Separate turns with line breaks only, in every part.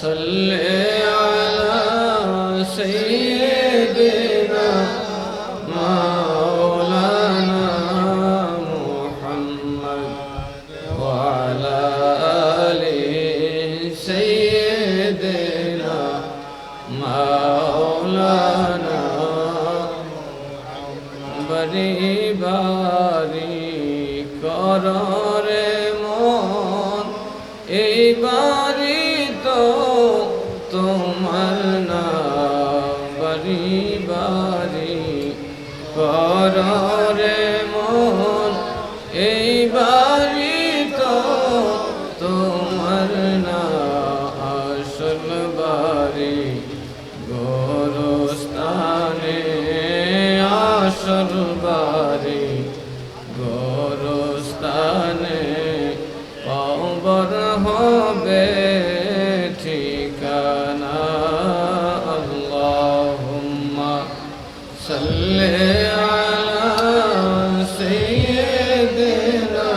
صل على سيدنا مولانا محمد وعلى آل سيدنا مولانا বারি বারি কররে মন এই বাড়ি তো তোমার না বারি বারি কররে মন এই বাড়ি তো তোমার না আসল বাড়ি গোরস্থানে আসল বাড়ি গোরস্থানে কবর হবে ঠিকানা আল্লাহুম্মা সাল্লি আলা সাইয়্যিদিনা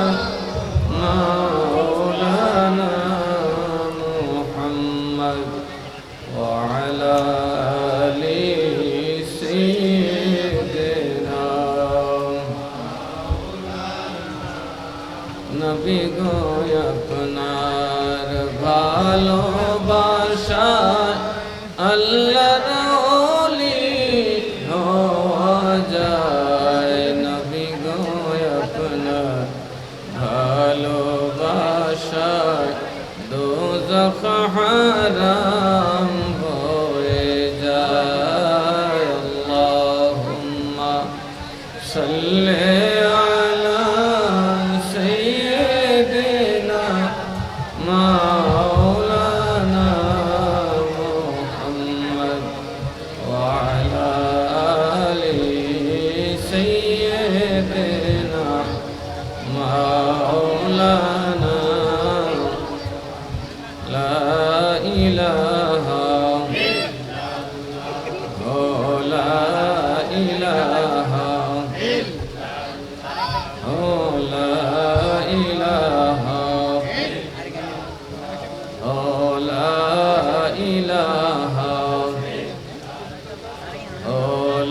মাওলানা মুহাম্মদ ওয়া আলা আলি নবী গো আপনার ভালোবাসায় আল্লাহর ওলি হওয়া যায় নবী গো আপনার ভালোবাসায় দোজখ হারাম হয়ে যায় আল্লাহুম্মা সাল্লি مولانا محمد وعلى آل سيدنا مولانا لا إله لا إله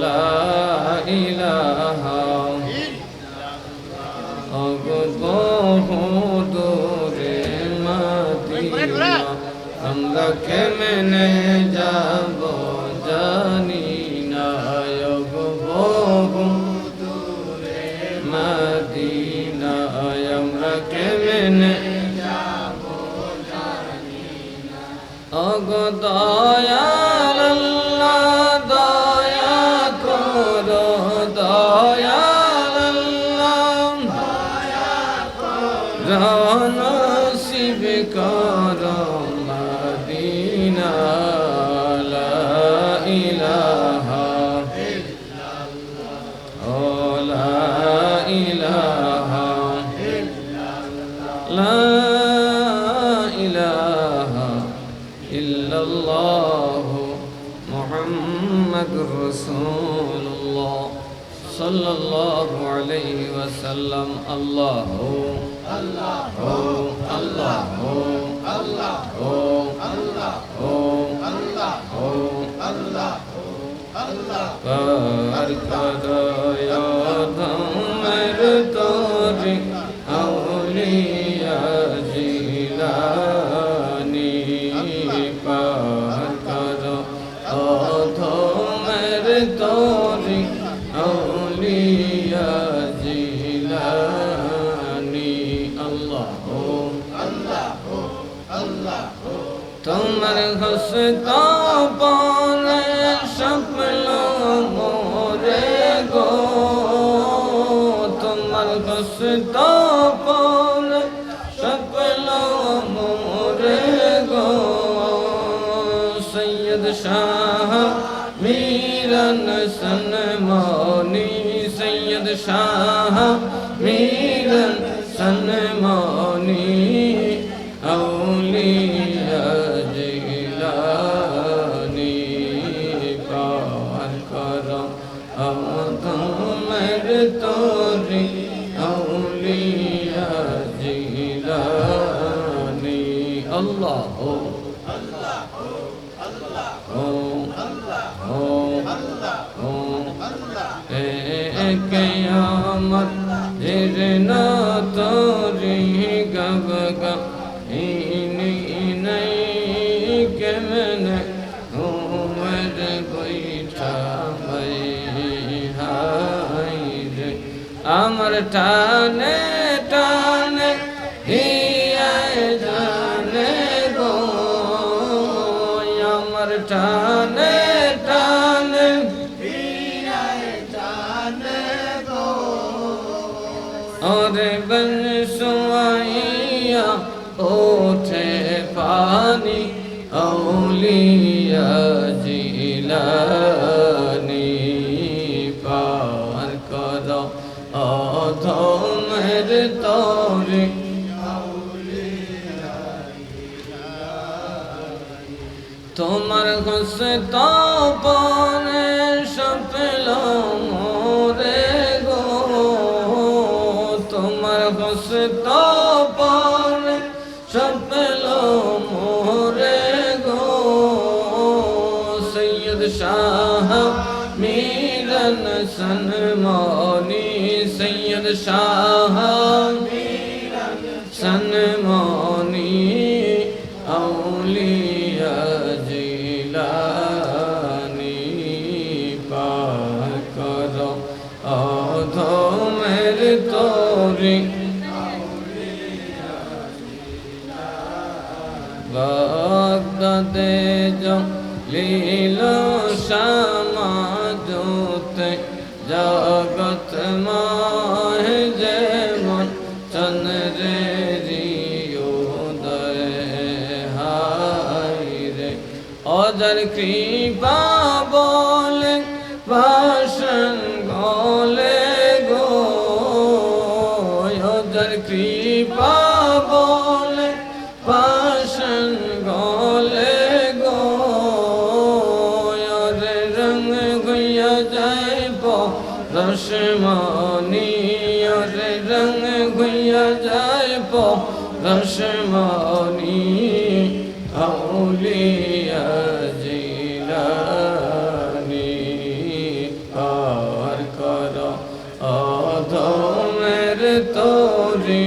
لا إله আমরা কেমনে যাব জানি না বহু দূরে মদিনা আমরা কেমনে যাব জানি না ওগো দয়াল আল্লাহ দয়া করো দয়াল আল্লাহ দয়া করো নসিব করো মদিনা লা ইলাহা ইল্লাল্লাহ লা ইলাহা ইল্লাল্লাহ লা ইলাহা ইল্লাল্লাহ মুহাম্মাদুর রাসূলুল্লাহ সাল্লাল্লাহু আলাইহি ওয়াসাল্লাম আল্লাহু আল্লাহু আল্লাহু আল্লাহু আল্লাহু আল্লাহু আল্লাহু আল্লাহ পার করো ধমের তোরি আউলিয়া জিলানী পার করো ধমের তোরি আউলিয়া জিলানী আল্লাহু আল্লাহু আল্লাহু তোমার হস্তা পরে স্বপ্ন মোরে গো তোমার হস্তা পরে স্বপ্ন মোরে গো সৈয়দ শাহ মীরান সনমানি সৈয়দ শাহ মীরান সনমানি আউলিয়া জিলানী পার করো আমদমের তোরি আউলিয়া জিলানী আল্লাহু क़यामत जिरना तोरी गब गब नहीं के मैंने उमर बैठा हाय रे अमर ठाने ठाने हिया जाने गो अमर ठाने ठाने और बन सुआइया उठे पानी औलिया जिलानी पार करो अधो मेरे तोरे তোমার হসে তো পরে সপল মোরে গো তোমার হসে তো পরে সপল মোরে গো সৈয়দ শাহ মিরন সনমানি সৈয়দ শাহ মিরন সনমানি औलिया जिलानी पार करो अधो मेरे तोरी बागदादे जो लीलो श्यामा जोते जगत माह जेमन चंद्रे অজার কৃপা বলে ভাষণ গলে গো অজার কৃপা বলে ভাষণ গলে গো অরে রঙ গুয়া যায় পো রসমানি অরে রঙ গুয়া যায় পো রসমানি औलिया जिलानी पार करो अधो मेरे तोरी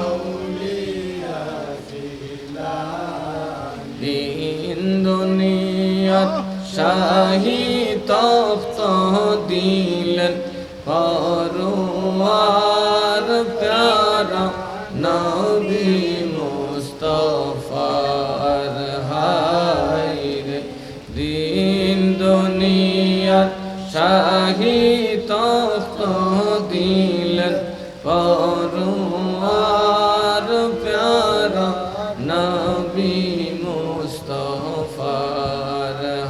औलिया जिलानी दीन दुनिया शाही तख्त दिलन परवार प्यारा नबी मुस्तफा दीन दुनिया शाही तख्त दिलन परवार प्यारा नबी मुस्तफा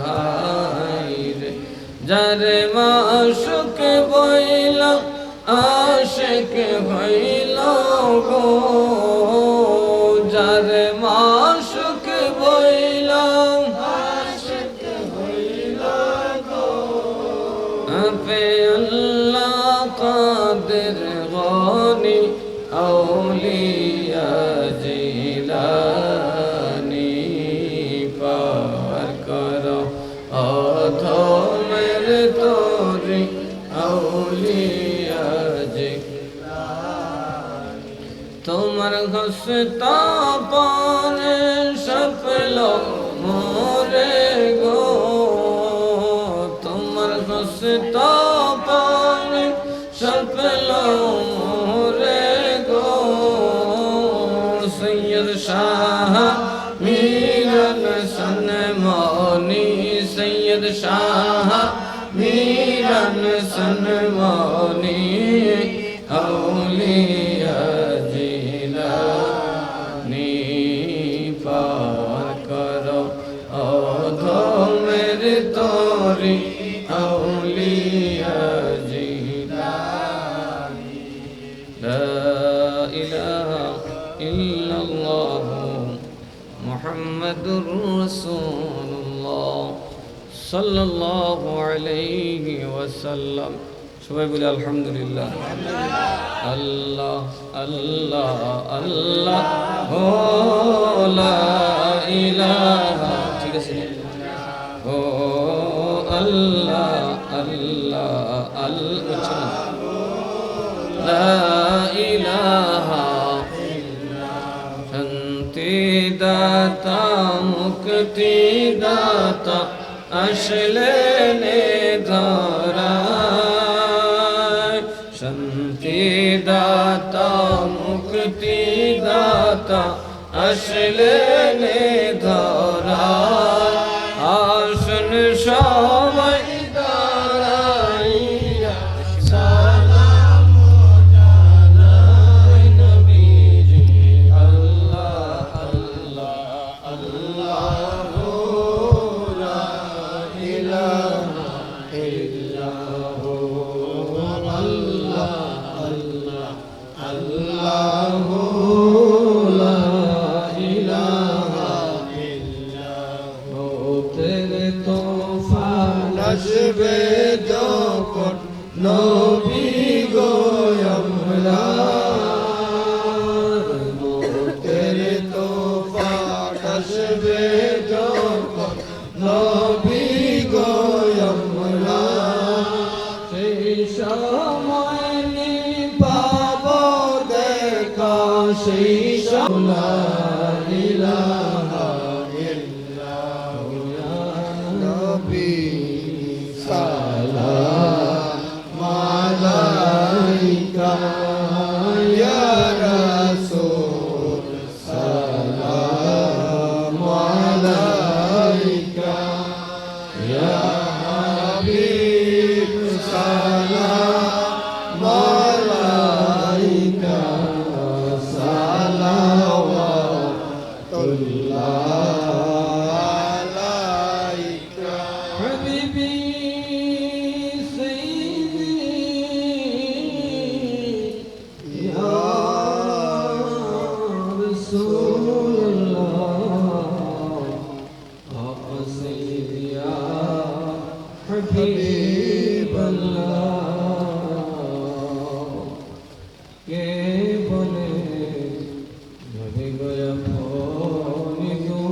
हायरे जारे माशुक बोइला आशिक भइला गो जारे माशुक बोइला पे अल्लाह कादिर गानी औलिया जिलानी पार करो अधो मेरे तोरी औलिया जिलानी तुम्हार हंसता पाने सपलो मोरे गो हंसता पानी सपलो मोरे गो सैयद शाह मिरन सनमानी सैयद शाह मिरन सनमानी औलिया जिलानी पार करो अधो मेरे तोरी औलिया जिलानी ला इलाहा इल्लल्लाह मुहम्मदुर रसूलुल्लाह सल्लल्लाहु अलैहि वसल्लम সবাই বলি আলহামদুলিল্লাহ আল্লাহ আল্লাহ আল্লাহ লা ইলাহা লা ইলাহা শান্তি দাতা মুক্তি দাতা আসলেন ধরায় শান্তি দাতা মুক্তি দাতা আসলেন ধরায় আসুন সবাই দাঁড়াইয়া সালাম জানাই নবীজি আল্লাহ আল্লাহ আল্লাহু লা ইলাহা ইল্লাহু আল্লাহ আল্লাহ আল্লাহু লা ইলাহা ইল্লাহু তেরে তোফান আসবে যখন নবী গো আমরা তেরে তোফান আসবে যখন নবী গো আমরা সেই সময় পাবো দেখা সেই সময় ইলাহা ইল্লাহু ইয়া নবী সালাম আলাইকা ইয়া রাসূল সালাম আলাইকা ইয়া হাবিব সালাম আলাইকা সালাওয়াতুল্লাহ আলাইকা হাবিবি সাইয়্যিদি ইয়া রাসূলুল্লাহ আপা সাইয়্যিদি ইয়া হাবিবাল্লাহ কে বলে নবী গয়া ফনি গো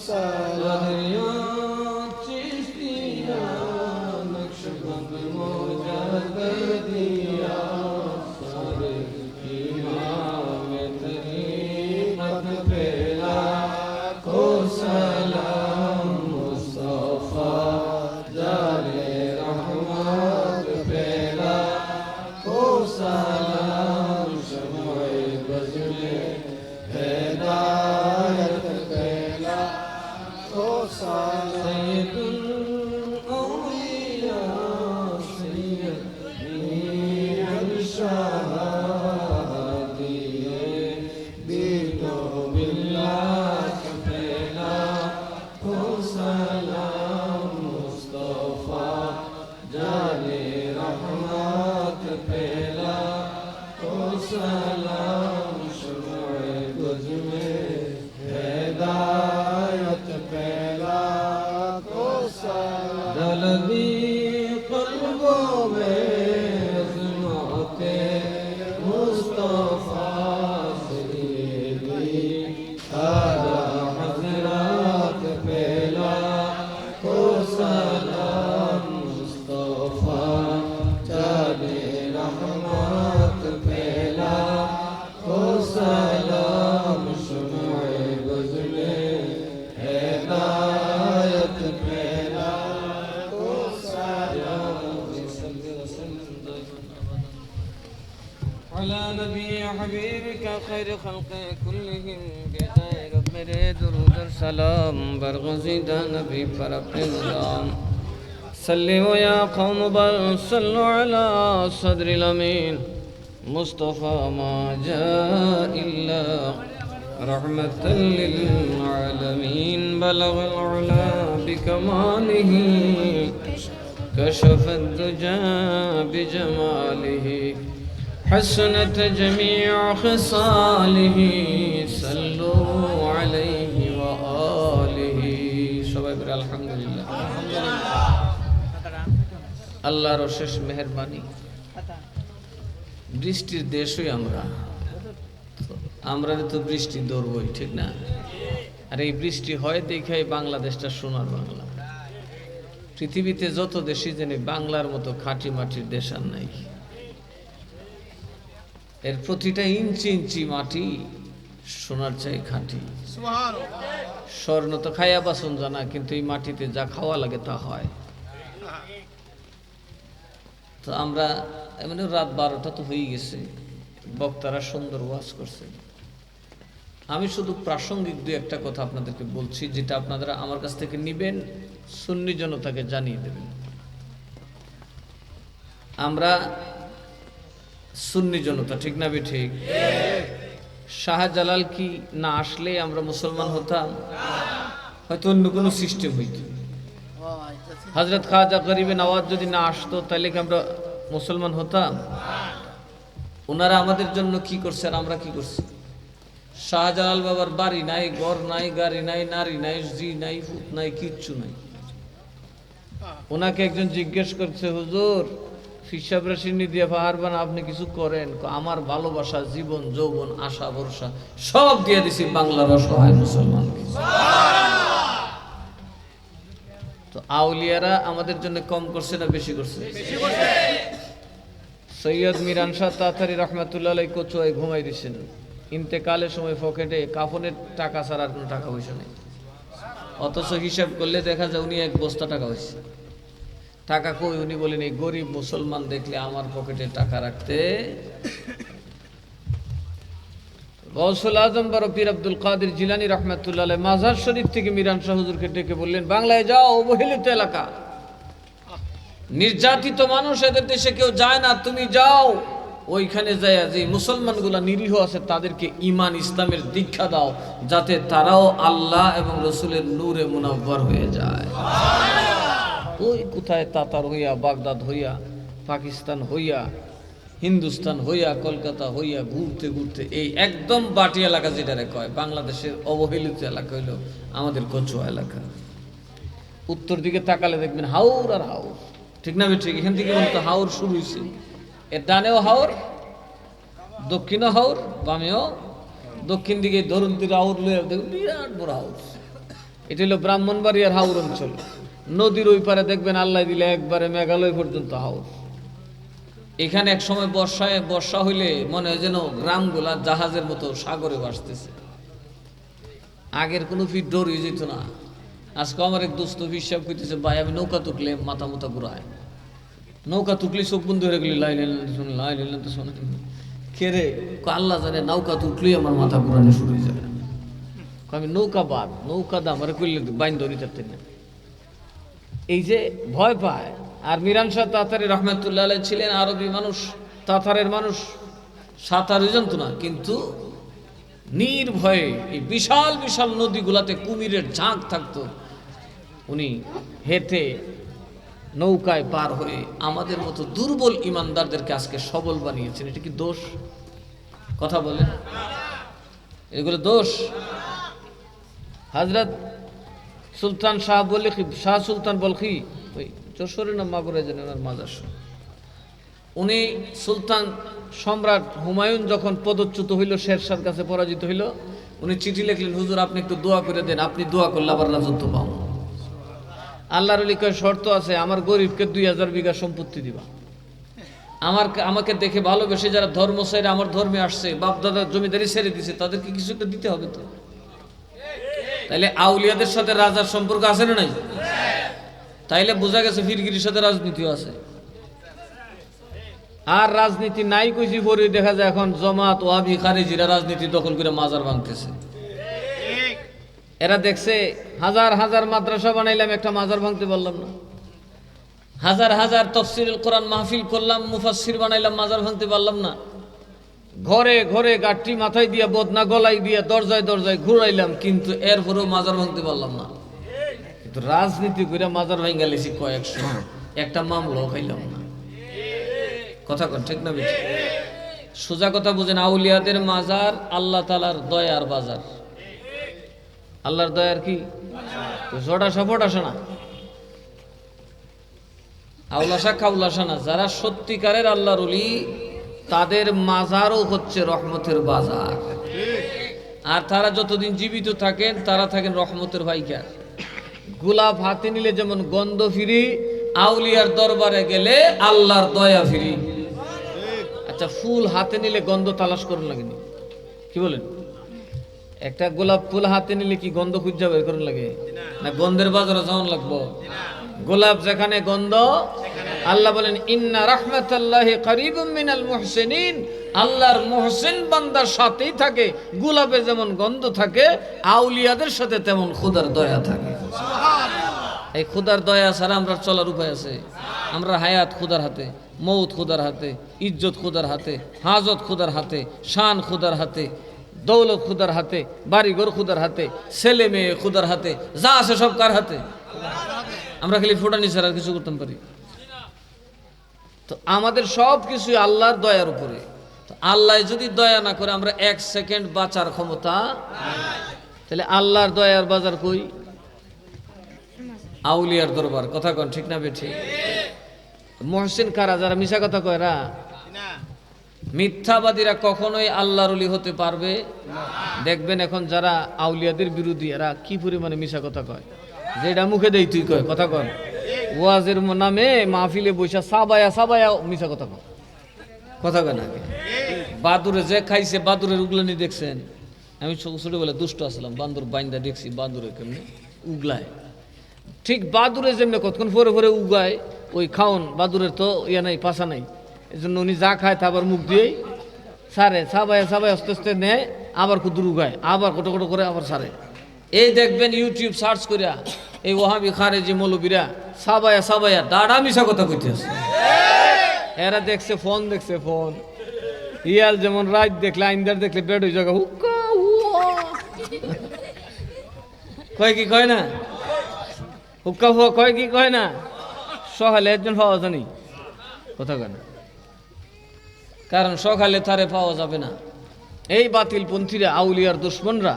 सादरिया चिश्तिया नक्शबंद मुजद्दिदिया सारे इमाम तरीक़त पे लाखों सलाम मुस्तफा जाने रहमत पे लाखों सलाम शम्ए बज़ में हिदायत पे लाखों सलाम सैयदुल औलिया सैयद मीर शाहदिए बीतो बिल्लाह पे लाखों सलाम मुस्तफा जाने रहमत पे लाखों सलाम शम्ए गुज़ में हिदायत पे लाखों सलाम दलबी क़ल्बों में अज़मते मुस्तफा सैयदी आला हज़रात पे लाखों सलाम मुस्तफा जाने रहमत पे लाखों सलाम शम्ए गुज़ में हिदायत पे लाखों सलाम अला नबी हबीबिका खैर खल्क़े कुल्लिहिम बेजाए रब मेरे दुरूद और सलाम बरगज़ीदा नबी पर अपने निज़ाम सल्लि व या कौम बल सल्लु अला सद्रिल अमीन मुस्तफ़ा मा जाअ इल्ला रहमतल लिल आलमीन बलगल उला बिकमालिही कशफद दुजा बिजमालिही हसनत जमीअ खिसालिही सल्लु अलैहि व आलिही सबाई बले अल्हम्दुलिल्लाह আল্লাহর অশেষ মেহেরবানি বৃষ্টির দেশই আমরা তো বৃষ্টি দৌড়বই ঠিক না আর এই বৃষ্টি হয় দেখাই বাংলাদেশটা সোনার বাংলা পৃথিবীতে যত দেশই জানি বাংলার মতো খাঁটি মাটির দেশ আর নাই এর প্রতিটা ইঞ্চি ইঞ্চি মাটি সোনার চাই খাঁটি স্বর্ণ তো খাইয়া বাসন জানা কিন্তু এই মাটিতে যা খাওয়া লাগে তা হয় তো আমরা মানে রাত 12টা তো হয়ে গেছে বক্তারা সুন্দর ওয়াজ করছে আমি শুধু প্রাসঙ্গিক দুই একটা কথা আপনাদেরকে বলছি যেটা আপনারা আমার কাছ থেকে নেবেন সুন্নি জনতাকে জানিয়ে দেবেন আমরা সুন্নি জনতা ঠিক না বে ঠিক শাহজালাল কি না আসলে আমরা মুসলমান হতাম হয়তো অন্য কোনো সিস্টেম হইতো হযরত খাজা গরিবে নওয়াজ যদি না আসতো তাহলে কি আমরা মুসলমান হতাম ওনারা আমাদের জন্য কি করছে আর আমরা কি করছি শাহজালাল বাবার বাড়ি নাই ঘর নাই গাড়ি নাই নারী নাই জি নাই ফুট নাই কিচ্ছু নাই ওনাকে একজন জিজ্ঞেস করছে হুজুর ফিসাব রাশিনি দিয়ে পাহাড় বানা আপনি কিছু করেন আমার ভালোবাসা জীবন যৌবন আশা ভরসা সব দিয়ে দিছি বাংলার অসহায় মুসলমানকে তো আউলিয়ারা আমাদের জন্য কম করছে না বেশি করছে সৈয়দ মিরান শাহ তাতারি রহমাতুল্লাহ আলাইহি কোচুয়ায় ঘুমাই দিয়েছেন ইন্তেকালের সময় পকেটে কাফনের টাকা ছাড়া আর কোনো টাকা পয়সা নেই অথচ হিসাব করলে দেখা যায় উনি 1 বস্তা টাকা হয়েছে টাকা কই উনি বলেন এই গরিব মুসলমান দেখলে আমার পকেটে টাকা রাখতে গৌসুল আজম বড় পীর আব্দুল কাদের জিলানী রহমাতুল্লাহ আলাইহি মাজার শরীফ থেকে মিরান শাহ হুজুরকে ডেকে বললেন বাংলায় যাও অবহেলিত এলাকা নির্যাতিত মানুষ এদের দেশে কেউ যায় না তুমি যাও ওইখানে যায় যে মুসলমানগুলা নিরীহ আছে তাদেরকে ঈমান ইসলামের দীক্ষা দাও যাতে তারাও আল্লাহ এবং রাসূলের নূরে মুনাওয়ার হয়ে যায় ওই কোথায় তাতার হইয়া বাগদাদ হইয়া পাকিস্তান হইয়া হিন্দুস্তান হইয়া কলকাতা হইয়া ঘুরতে ঘুরতে এই একদম বাটি এলাকা যেটারে কয় বাংলাদেশের অবহেলিত এলাকা হইল আমাদের কচুয়া এলাকা উত্তর দিকে তাকালে দেখবেন হাওর আর হাওর ঠিক না ঠিক এখান থেকে বলতো হাওর শুরু হয়েছে এর ডানেও হাওর দক্ষিণেও হাওর বামেও দক্ষিণ দিকে ধরুন তীর হাওর লয়ে দেখবেন বিরাট বড় হাওর এটা হলো ব্রাহ্মণবাড়িয়ার হাওর অঞ্চল। নদীর ওই পারে দেখবেন আল্লাহ দিলে একবারে মেঘালয় পর্যন্ত হাওর। এখানে এক সময় বর্ষা হইলে মনে হয় যেন গ্রামগুলা জাহাজের মতো সাগরে ভাসতেছে। আগের কোনো ফিট ডরিয়ে যেত না। আজকে আমার এক দোস্ত হিসাব করতেছে, ভাই আমি নৌকা তুকলে মাথা মুথা ঘুরায়, নৌকা তুকলে চোখ বন্ধ হয়ে গেলি লাইলেন তো শোনা খেরে আল্লাহ জানে নৌকা তুকলেই আমার মাথা ঘুরানো শুরু হয়ে যাবে। আমি নৌকা বাদ, নৌকা দাম আর করলে বাইন ধরি থাকতে না, এই যে ভয় পায়। আর মিরান শাহ তাতারি রহমতুল্লাহ আলাইহি ছিলেন আরবি মানুষ, তাতারের মানুষ, সাঁতারই জানতো না, কিন্তু নির্ভয়ে এই বিশাল বিশাল নদীগুলাতে কুমিরের ঝাঁক থাকতো, উনি হেঁটে নৌকায় পার হয়ে আমাদের মতো দুর্বল ইমানদারদেরকে আজকে সবল বানিয়েছেন। এটা কি দোষ? কথা বলেন, এগুলো দোষ? হযরত সুলতান শাহ সুলতান বলখি, ওই যশোরের নাম মাগুরা জানেন, ওনার মাজার। উনি সুলতান সম্রাট হুমায়ুন যখন পদচ্যুত হইল, শেরশাহর কাছে পরাজিত হইল, উনি চিঠি লিখলেন, হুজুর আপনি একটু দোয়া করে দেন, আপনি দোয়া করলে আবার রাজত্ব পাবো। আল্লাহর ওলি কয় শর্ত আছে, আমার গরিবকে 2000 বিঘা সম্পত্তি দিবা। আমাকে দেখে ভালোবেসে যারা ধর্ম ছেড়ে আমার ধর্মে আসছে, বাপদাদার জমিদারি ছেড়ে দিছে, তাদেরকে কিছু একটা দিতে হবে তো। তাইলে আউলিয়াদের সাথে রাজার সম্পর্ক আছে না নাই? তাইলে বোঝা গেছে ফিরগিরির সাথে রাজনীতিও আছে। আর রাজনীতি নাই কইছি পরে দেখা যায় এখন জামাত ওয়াহাবি খারেজিরা রাজনীতি দখল করে মাজার ভাঙতেছে। এরা দেখছে হাজার হাজার মাদ্রাসা বানাইলাম, একটা মাজার ভাঙতে পারলাম না। হাজার হাজার তাফসীরুল কোরআন মাহফিল করলাম, মুফাসসির বানাইলাম, মাজার ভাঙতে পারলাম না। ঘরে ঘরে গাঠি মাথায় দিয়া বদনা গলায় দিয়া দরজায় দরজায় ঘুরাইলাম, কিন্তু এরপরেও মাজার ভাঙতে পারলাম না। কিন্তু রাজনীতি করে মাজার ভাঙা লেছি কয়েকশো, একটা মামলাও খাইলাম না। কথা কন ঠিক না বেঠিক? সোজা কথা বুঝেন, আউলিয়াদের মাজার আল্লাহ তাআলার দয়ার বাজার। আল্লাহর দয়ার কি জড়াসা ফটাসা না, আউলাসা কাউলাসা না। যারা সত্যিকারের আল্লাহর ওলি তাদের মাজারও হচ্ছে রহমতের বাজার। আর তারা যতদিন জীবিত থাকেন তারা থাকেন রহমতের ভাইকার। গোলাপ হাতে নিলে যেমন গন্ধ ফিরি, আউলিয়ার দরবারে গেলে আল্লাহর দয়া ফিরি। আচ্ছা, ফুল হাতে নিলে গন্ধ তালাশ করুন লাগেনি? কি বলেন? একটা গোলাপ ফুল হাতে নিলে কি গন্ধ খুঁজে বের করুন লাগে না? গন্ধের বাজারে যাওয়ান লাগবো। গোলাপ যেখানে গন্ধ, আল্লাহ বলেন ইন্না রাহমাতাল্লাহি কারীবুম মিনাল মুহসিনিন, আল্লাহর মুহসিন বান্দার সাথেই থাকে। গোলাপে যেমন গন্ধ থাকে, আউলিয়াদের সাথে তেমন খোদার দয়া থাকে। এই খোদার দয়া ছাড়া আমরা চলার উপায় আছে? আমরা হায়াত খোদার হাতে, মৌত খোদার হাতে, ইজ্জত খোদার হাতে, হাজত খোদার হাতে, শান খোদার হাতে, দৌলত খোদার হাতে, বাড়িঘর খোদার হাতে, ছেলে মেয়ে খোদার হাতে, যা আছে সব কার হাতে? আমরা খালি ফুটানি ছাড়া আর কিছু করতে পারি? তো আমাদের সব কিছু আল্লাহর দয়ার উপরে। তো আল্লাহ যদি দয়া না করে আমরা 1 সেকেন্ড বাঁচার ক্ষমতা, তাহলে আল্লাহর দয়ার বাজার কই? আউলিয়ার দরবার। কথা কন ঠিক না বেঠিক? মুহসিন কারা? যারা মিশা কথা কয় না। মিথ্যাবাদীরা কখনোই আল্লাহর ওলি হতে পারবে দেখবেন এখন যারা আউলিয়াদের বিরোধী, এরা কি পরিমাণে মিশা কথা কয়, যেটা মুখে দেই তুই কয়। কথা কন, ওয়াজের নামে মাহফিলে বৈশা সাবায়া সাবায়া মিশা কথা কয়। কথা কয় না? বাদুরে যে খাইছে, বাদুরের উগলানি দেখছেন? আমি ছোটবেলা দুষ্ট আসলাম, বান্দর বাইন্দা দেখছি বাদুরে কেমনি উগলায়। ঠিক বাদুরে যেমনি কতক্ষণ পরে পরে উগায়, ওই খাওন বাদুরের তো ইয়া নাই, পাশা নাই। এই জন্য উনি যা খায় তা আবার মুখ দিয়েই সারে, সাবায় সাবায় আস্তে আস্তে নেয়, আবার কুদুর উগায়, আবার কোটো কোটো করে আবার সারে। এই দেখবেন ইউটিউব সার্চ করিয়া এই ওহাবি খারেজি মৌলবীরা সাবায়া সাবায়া দাঁড়া মিশা কথা কইতে আছে। এরা দেখছে ফোন, দেখছে ফোন। ইয়াল যেমন রাত দেখলে, আইন্দার দেখলে বেড হয়ে জায়গা হুক্কা কয় কি কয় না, হুক্কা হুয়া কয় কি কয় না, সকালে একজন পাওয়া জানি। কথা কয় না, কারণ সকালে তারে পাওয়া যাবে না। এই বাতিলপন্থীরা, আউলিয়ার দুশ্মনরা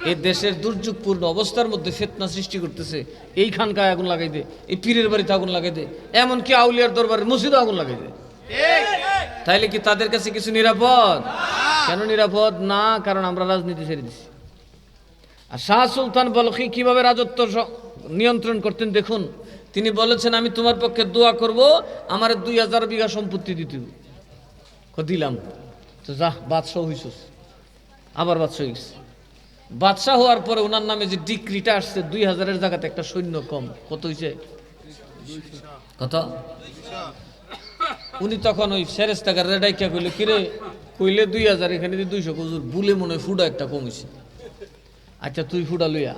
এই দেশের দুর্যোগপূর্ণ অবস্থার মধ্যে ফিতনা সৃষ্টি করতেছে। এইখানকায় আগুন লাগাই দে, এই পীরের বাড়িতে আগুন লাগাই দে, এমনকি আউলিয়ার দরবারে মসজিদে আগুন লাগাই দে। তাইলে কি তাদের কাছে কিছু নিরাপদ? কেন নিরাপদ না? কারণ আমরা রাজনীতি ছেড়ে দিচ্ছি। আর শাহ সুলতান বলখি কিভাবে রাজত্ব নিয়ন্ত্রণ করতেন দেখুন। তিনি বলেছেন, আমি তোমার পক্ষে দোয়া করব, আমার 2000 বিঘা সম্পত্তি দিতে দিলাম। তো যা বাদশাহ হইছিস, আবার বাদশাহ হইছে। বাদশাহ হওয়ার পরে ওনার নামে যে ডিক্রিটা আসছে 2000-এর জায়গাতে একটা সৈন্য কম, কত হয়েছে? কত? উনি তখন ওই ফেরেশতাকে রেডাইকা কইলে, কিরে কইলে 2000, এখানে 200, হুজুর ভুলে মনে হয় ফুডা একটা কমিছে। আচ্ছা তুই ফুডা লইয়া,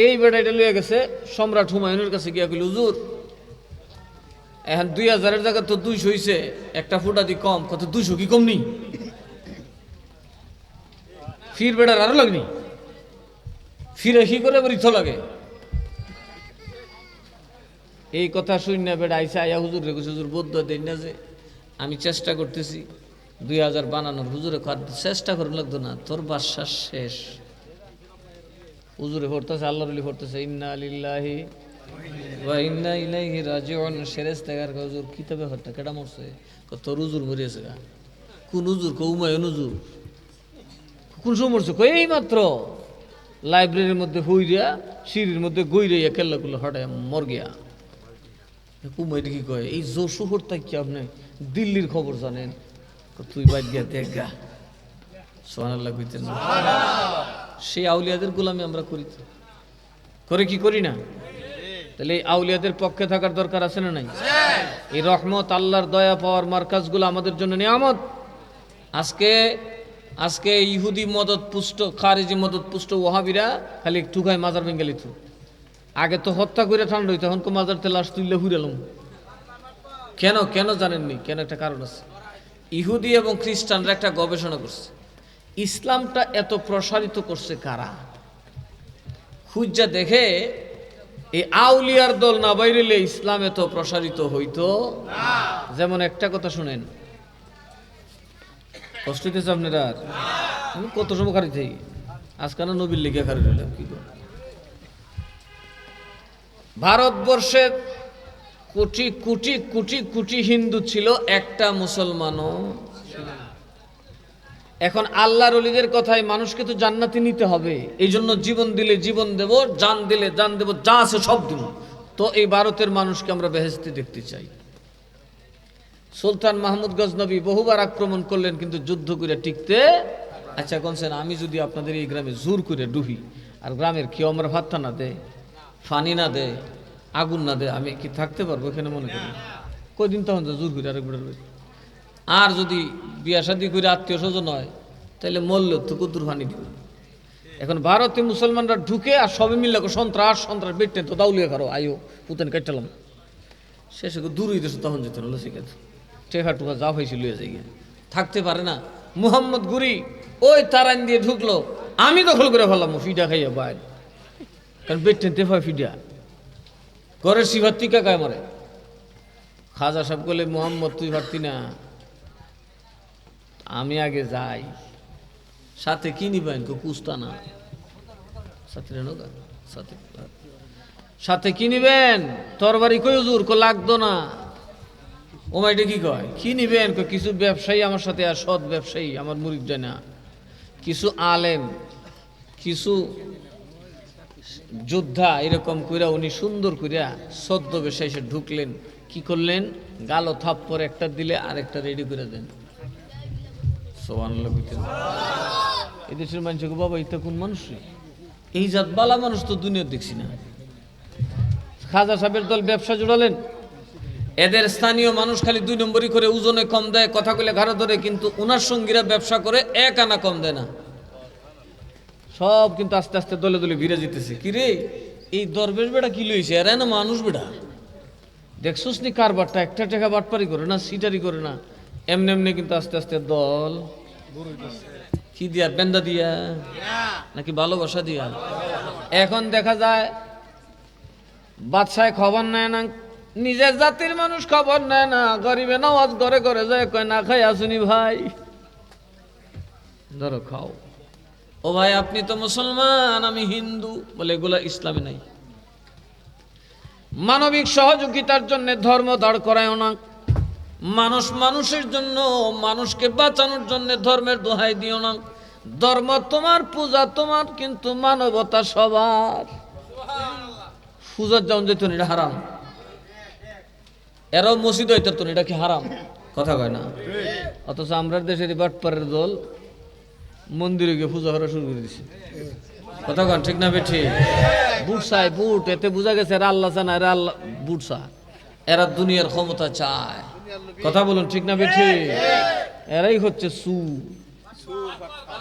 এই বেড়াইটা লইয়া গেছে সম্রাট হুমায়ুনের কাছে গিয়া কইল, হুজুর এখন 2000-এর জায়গা তো 200 হইছে, একটা ফুটা দি কম। কত? 200 কি কম নি? ফির বেড়ার আরো লাগনি, ফিরে কি করে আবার ইথো লাগে। এই কথা শুন না বেড়া আইসা আয়া হুজুর রে হুজুর বৌদ্ধ দেন না যে আমি চেষ্টা করতেছি 2000 বানানোর। হুজুরে চেষ্টা করে লাগতো না, তোর বাদশা শেষ। হুজুরে পড়তেছে, আল্লাহ রলি পড়তেছে, ইন্না লিল্লাহি ওয়া ইন্না ইলাইহি রাজিউন। ফেরেশতার হুজুর কিতাবে হত্যা কেডা মরছে? তোর হুজুর মরিয়েছে। কোন হুজুর? হুমায়ুন হুজুর। কোন সময় মরছে? এই মাত্র লাইব্রেরির মধ্যে হইয়া সিঁড়ির মধ্যে গইরাইয়া কেল্লাগুলো হটায় মর গিয়া। হুমায়ুন কি কয়, এই যশোহর তাই কি আপনি দিল্লির খবর জানেন? তুই বাইর গিয়া দেখ গা। সুবহানাল্লাহ কইতেন না? সেই আউলিয়াদের গোলামি আমরা করি, করে কি করি না? তাহলে এই আউলিয়াদের পক্ষে থাকার দরকার আছে না নাই? এই রহমত, আল্লাহর দয়া পাওয়ার মার্কাজগুলো আমাদের জন্য নিয়ামত। আজকে ইহুদি মদত পুষ্ট, খারিজি মদত পুষ্ট ওয়াহাবিরা খালি একটু খায় মাজার বেঙ্গালি থু। আগে তো হত্যা করে ঠান্ডা হইতো, এখন মাজার তেল লাশ তুললে হুইরালাম। কেন? কেন জানেননি? কেন? একটা কারণ আছে। ইহুদি এবং খ্রিস্টানরা একটা গবেষণা করছে, ইসলামটা এত প্রসারিত করছে কারা? খুঁজা দেখে এই আউলিয়ার দল না বাইরেলে ইসলাম এত প্রসারিত হইতো। যেমন একটা কথা শুনেন, কষ্ট হইতেছে আপনারা? আমি কত সময় খারি থাকি, আজকাল নবীর লিগে খারি রইলাম। কি কর, ভারতবর্ষে কোটি কোটি কোটি কোটি হিন্দু ছিল, একটা মুসলমানও। এখন আল্লাহর ওলিদের কথায় মানুষকে তো জান্নাতে নিতে হবে, এই জন্য জীবন দিলে জীবন দেব, জান দিলে জান দেব, যা আছে সব দেব। তো এই ভারতের মানুষকে আমরা বেহেশতে দেখতে চাই। সুলতান মাহমুদ গজনবী বহুবার আক্রমণ করলেন, কিন্তু যুদ্ধ করে টিকতে। আচ্ছা কোনছেন, আমি যদি আপনাদের এই গ্রামে জোর করে ডুবি, আর গ্রামের কেউ আমার ভাতটা না দেয়, ফানি না দেয়, আগুন না দেয়, আমি কি থাকতে পারবো এখানে? মনে করি কয়দিন তখন জোর করে আরেক বেড়ার। আর যদি বিয়া শাদি করে আত্মীয় স্বজন হয়, তাহলে মরল তো কুতুর ফানি দিব। এখন ভারতে মুসলমানরা ঢুকে আর সবে মিললে সন্ত্রাস সন্ত্রাস বেটে তো দাউলিয়া খারো আয়ো পুতেন কাটলাম। শেষে দূর হইতেছে, তখন যেতে হলো শিখেছে টেকা টুকা যা হয়েছে লুয়ে যাই, থাকতে পারে না। মুহাম্মদ গুরি ওই তারান দিয়ে ঢুকলো, আমি দখল করে ফেললাম ফিডা খাইয়া বাইর, কারণ বেটে তেফা ফিডা ঘরের শিবার টিকা গায়ে মারে। খাজা সাহেব বলে, মোহাম্মদ তুই পারতি না, আমি আগে যাই। সাথে কি নিবেন? কুস্তা না সাথে কি নিবেন? তরবারি কই হুজুর? লাগতো না। ও মাইটা কি কয়, কি নিবেন? কিছু ব্যবসায়ী আমার সাথে, আর সৎ ব্যবসায়ী আমার মুরিদ যায় না, কিছু আলেম, কিছু যোদ্ধা, এরকম কইরা উনি সুন্দর কইরা সদ্য বেশে এসে ঢুকলেন। কি করলেন? গালো থাপ্পড় একটা দিলে আরেকটা রেডি করে দেন। সুবহানাল্লাহ। এদেশের মানুষকে বাবা এটা কোন মানুষ? এই জাত বালা মানুষ তো দুনিয়া দেখছি না। খাজা সাহেবের দল ব্যবসা জোড়ালেন, এদের স্থানীয় মানুষ খালি 2 নম্বরই করে, ওজনে কম দেয়, কথা কইলে ঘাড়ে ধরে, কিন্তু ওনার সঙ্গীরা ব্যবসা করে 1 আনা কম দেয় না। সব কিন্তু আস্তে আস্তে দলে দলে ভিড়ে যেতেছে। কিরে এই দরবেশ বেড়া কি লইছে? এরা না মানুষ বেড়া, দেখছস নি কারবারটা? একটা টাকা বাটপারি করে না, সিটারি করে না, এমনি এমনি কিন্তু আস্তে আস্তে দল কি দিয়া, বেন্দা দিয়া নাকি ভালোবাসা দিয়া। এখন দেখা যায় বাদশায় খবর নেয় না, নিজের জাতির মানুষ খবর নেয় না, গরিবে নামাজ ঘরে ঘরে যায়, কয় না খাই আসুনি ভাই, ধরো খাও। ও ভাই আপনি তো মুসলমান, আমি হিন্দু, বলে এগুলা ইসলামে নাই। মানবিক সহযোগিতার জন্য ধর্ম দাঁড় করায় না, মানুষ মানুষের জন্য, মানুষকে বাঁচানোর জন্য ধর্মের দোহাই দিও না। ধর্ম তোমার, পূজা তোমার, কিন্তু মানবতা সবার। পূজার যেমন যেত এটা হারাম, এরাও মসজিদ হইতো তো, এটা কি হারাম? কথা কয় না। অথচ আমরা দেশের বাটপাড়ের দল মন্দিরে গিয়ে পূজা করা শুরু করে দিছে। কথা কন ঠিক না বেঠি? বুট চাই বুট, এতে বোঝা গেছে এরা আল্লাহ চায় না, এরা আল্লাহ বুট চায়, এরা দুনিয়ার ক্ষমতা চায়। কথা বলুন ঠিক না বেঠি? এরাই হচ্ছে সু।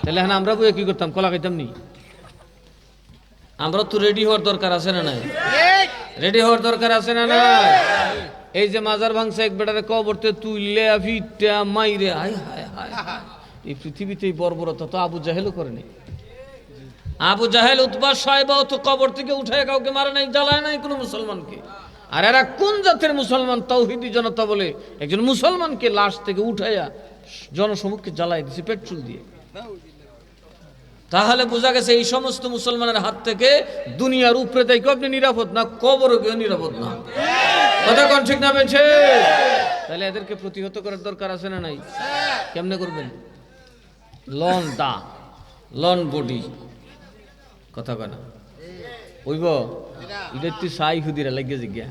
তাহলে হ্যাঁ আমরা বইয়ে কি করতাম? কলা খাইতাম নি? আমরা তো রেডি হওয়ার দরকার আছে না নাই? রেডি হওয়ার দরকার আছে না নাই? এই যে মাজার ভাঙছে এক বেটারে কবরতে তুইলে ফিটা মাইরে, হায় হায় হায়, এই পৃথিবীতে এই বর্বরতা তো আবু জাহেলও করেনি। আবু জাহেল, উতবা, সাইবা তো কবর থেকে উঠায় কাউকে মারে নাই, জ্বালায় নাই কোনো মুসলমানকে। আর এরা কোন জাতের মুসলমান? তাওহীদি জনতা বলে একজন মুসলমানকে লাশ থেকে উঠাইয়া জনসমক্ষে জ্বালাই দিছে পেট্রোল দিয়ে। তাহলে বোঝা গেছে এই সমস্ত মুসলমানের হাত থেকে দুনিয়ার উপরে তাই আপনি নিরাপদ না, কবরও কেউ নিরাপদ না। কথা কোন ঠিক না বেছে? তাহলে এদেরকে প্রতিহত করার দরকার আছে না নাই? কেমনে করবেন? লন দা, লন বডি। কথা কয় না ওইব এটা তুই সাই হুদিরা লাগিয়ে জিজ্ঞা।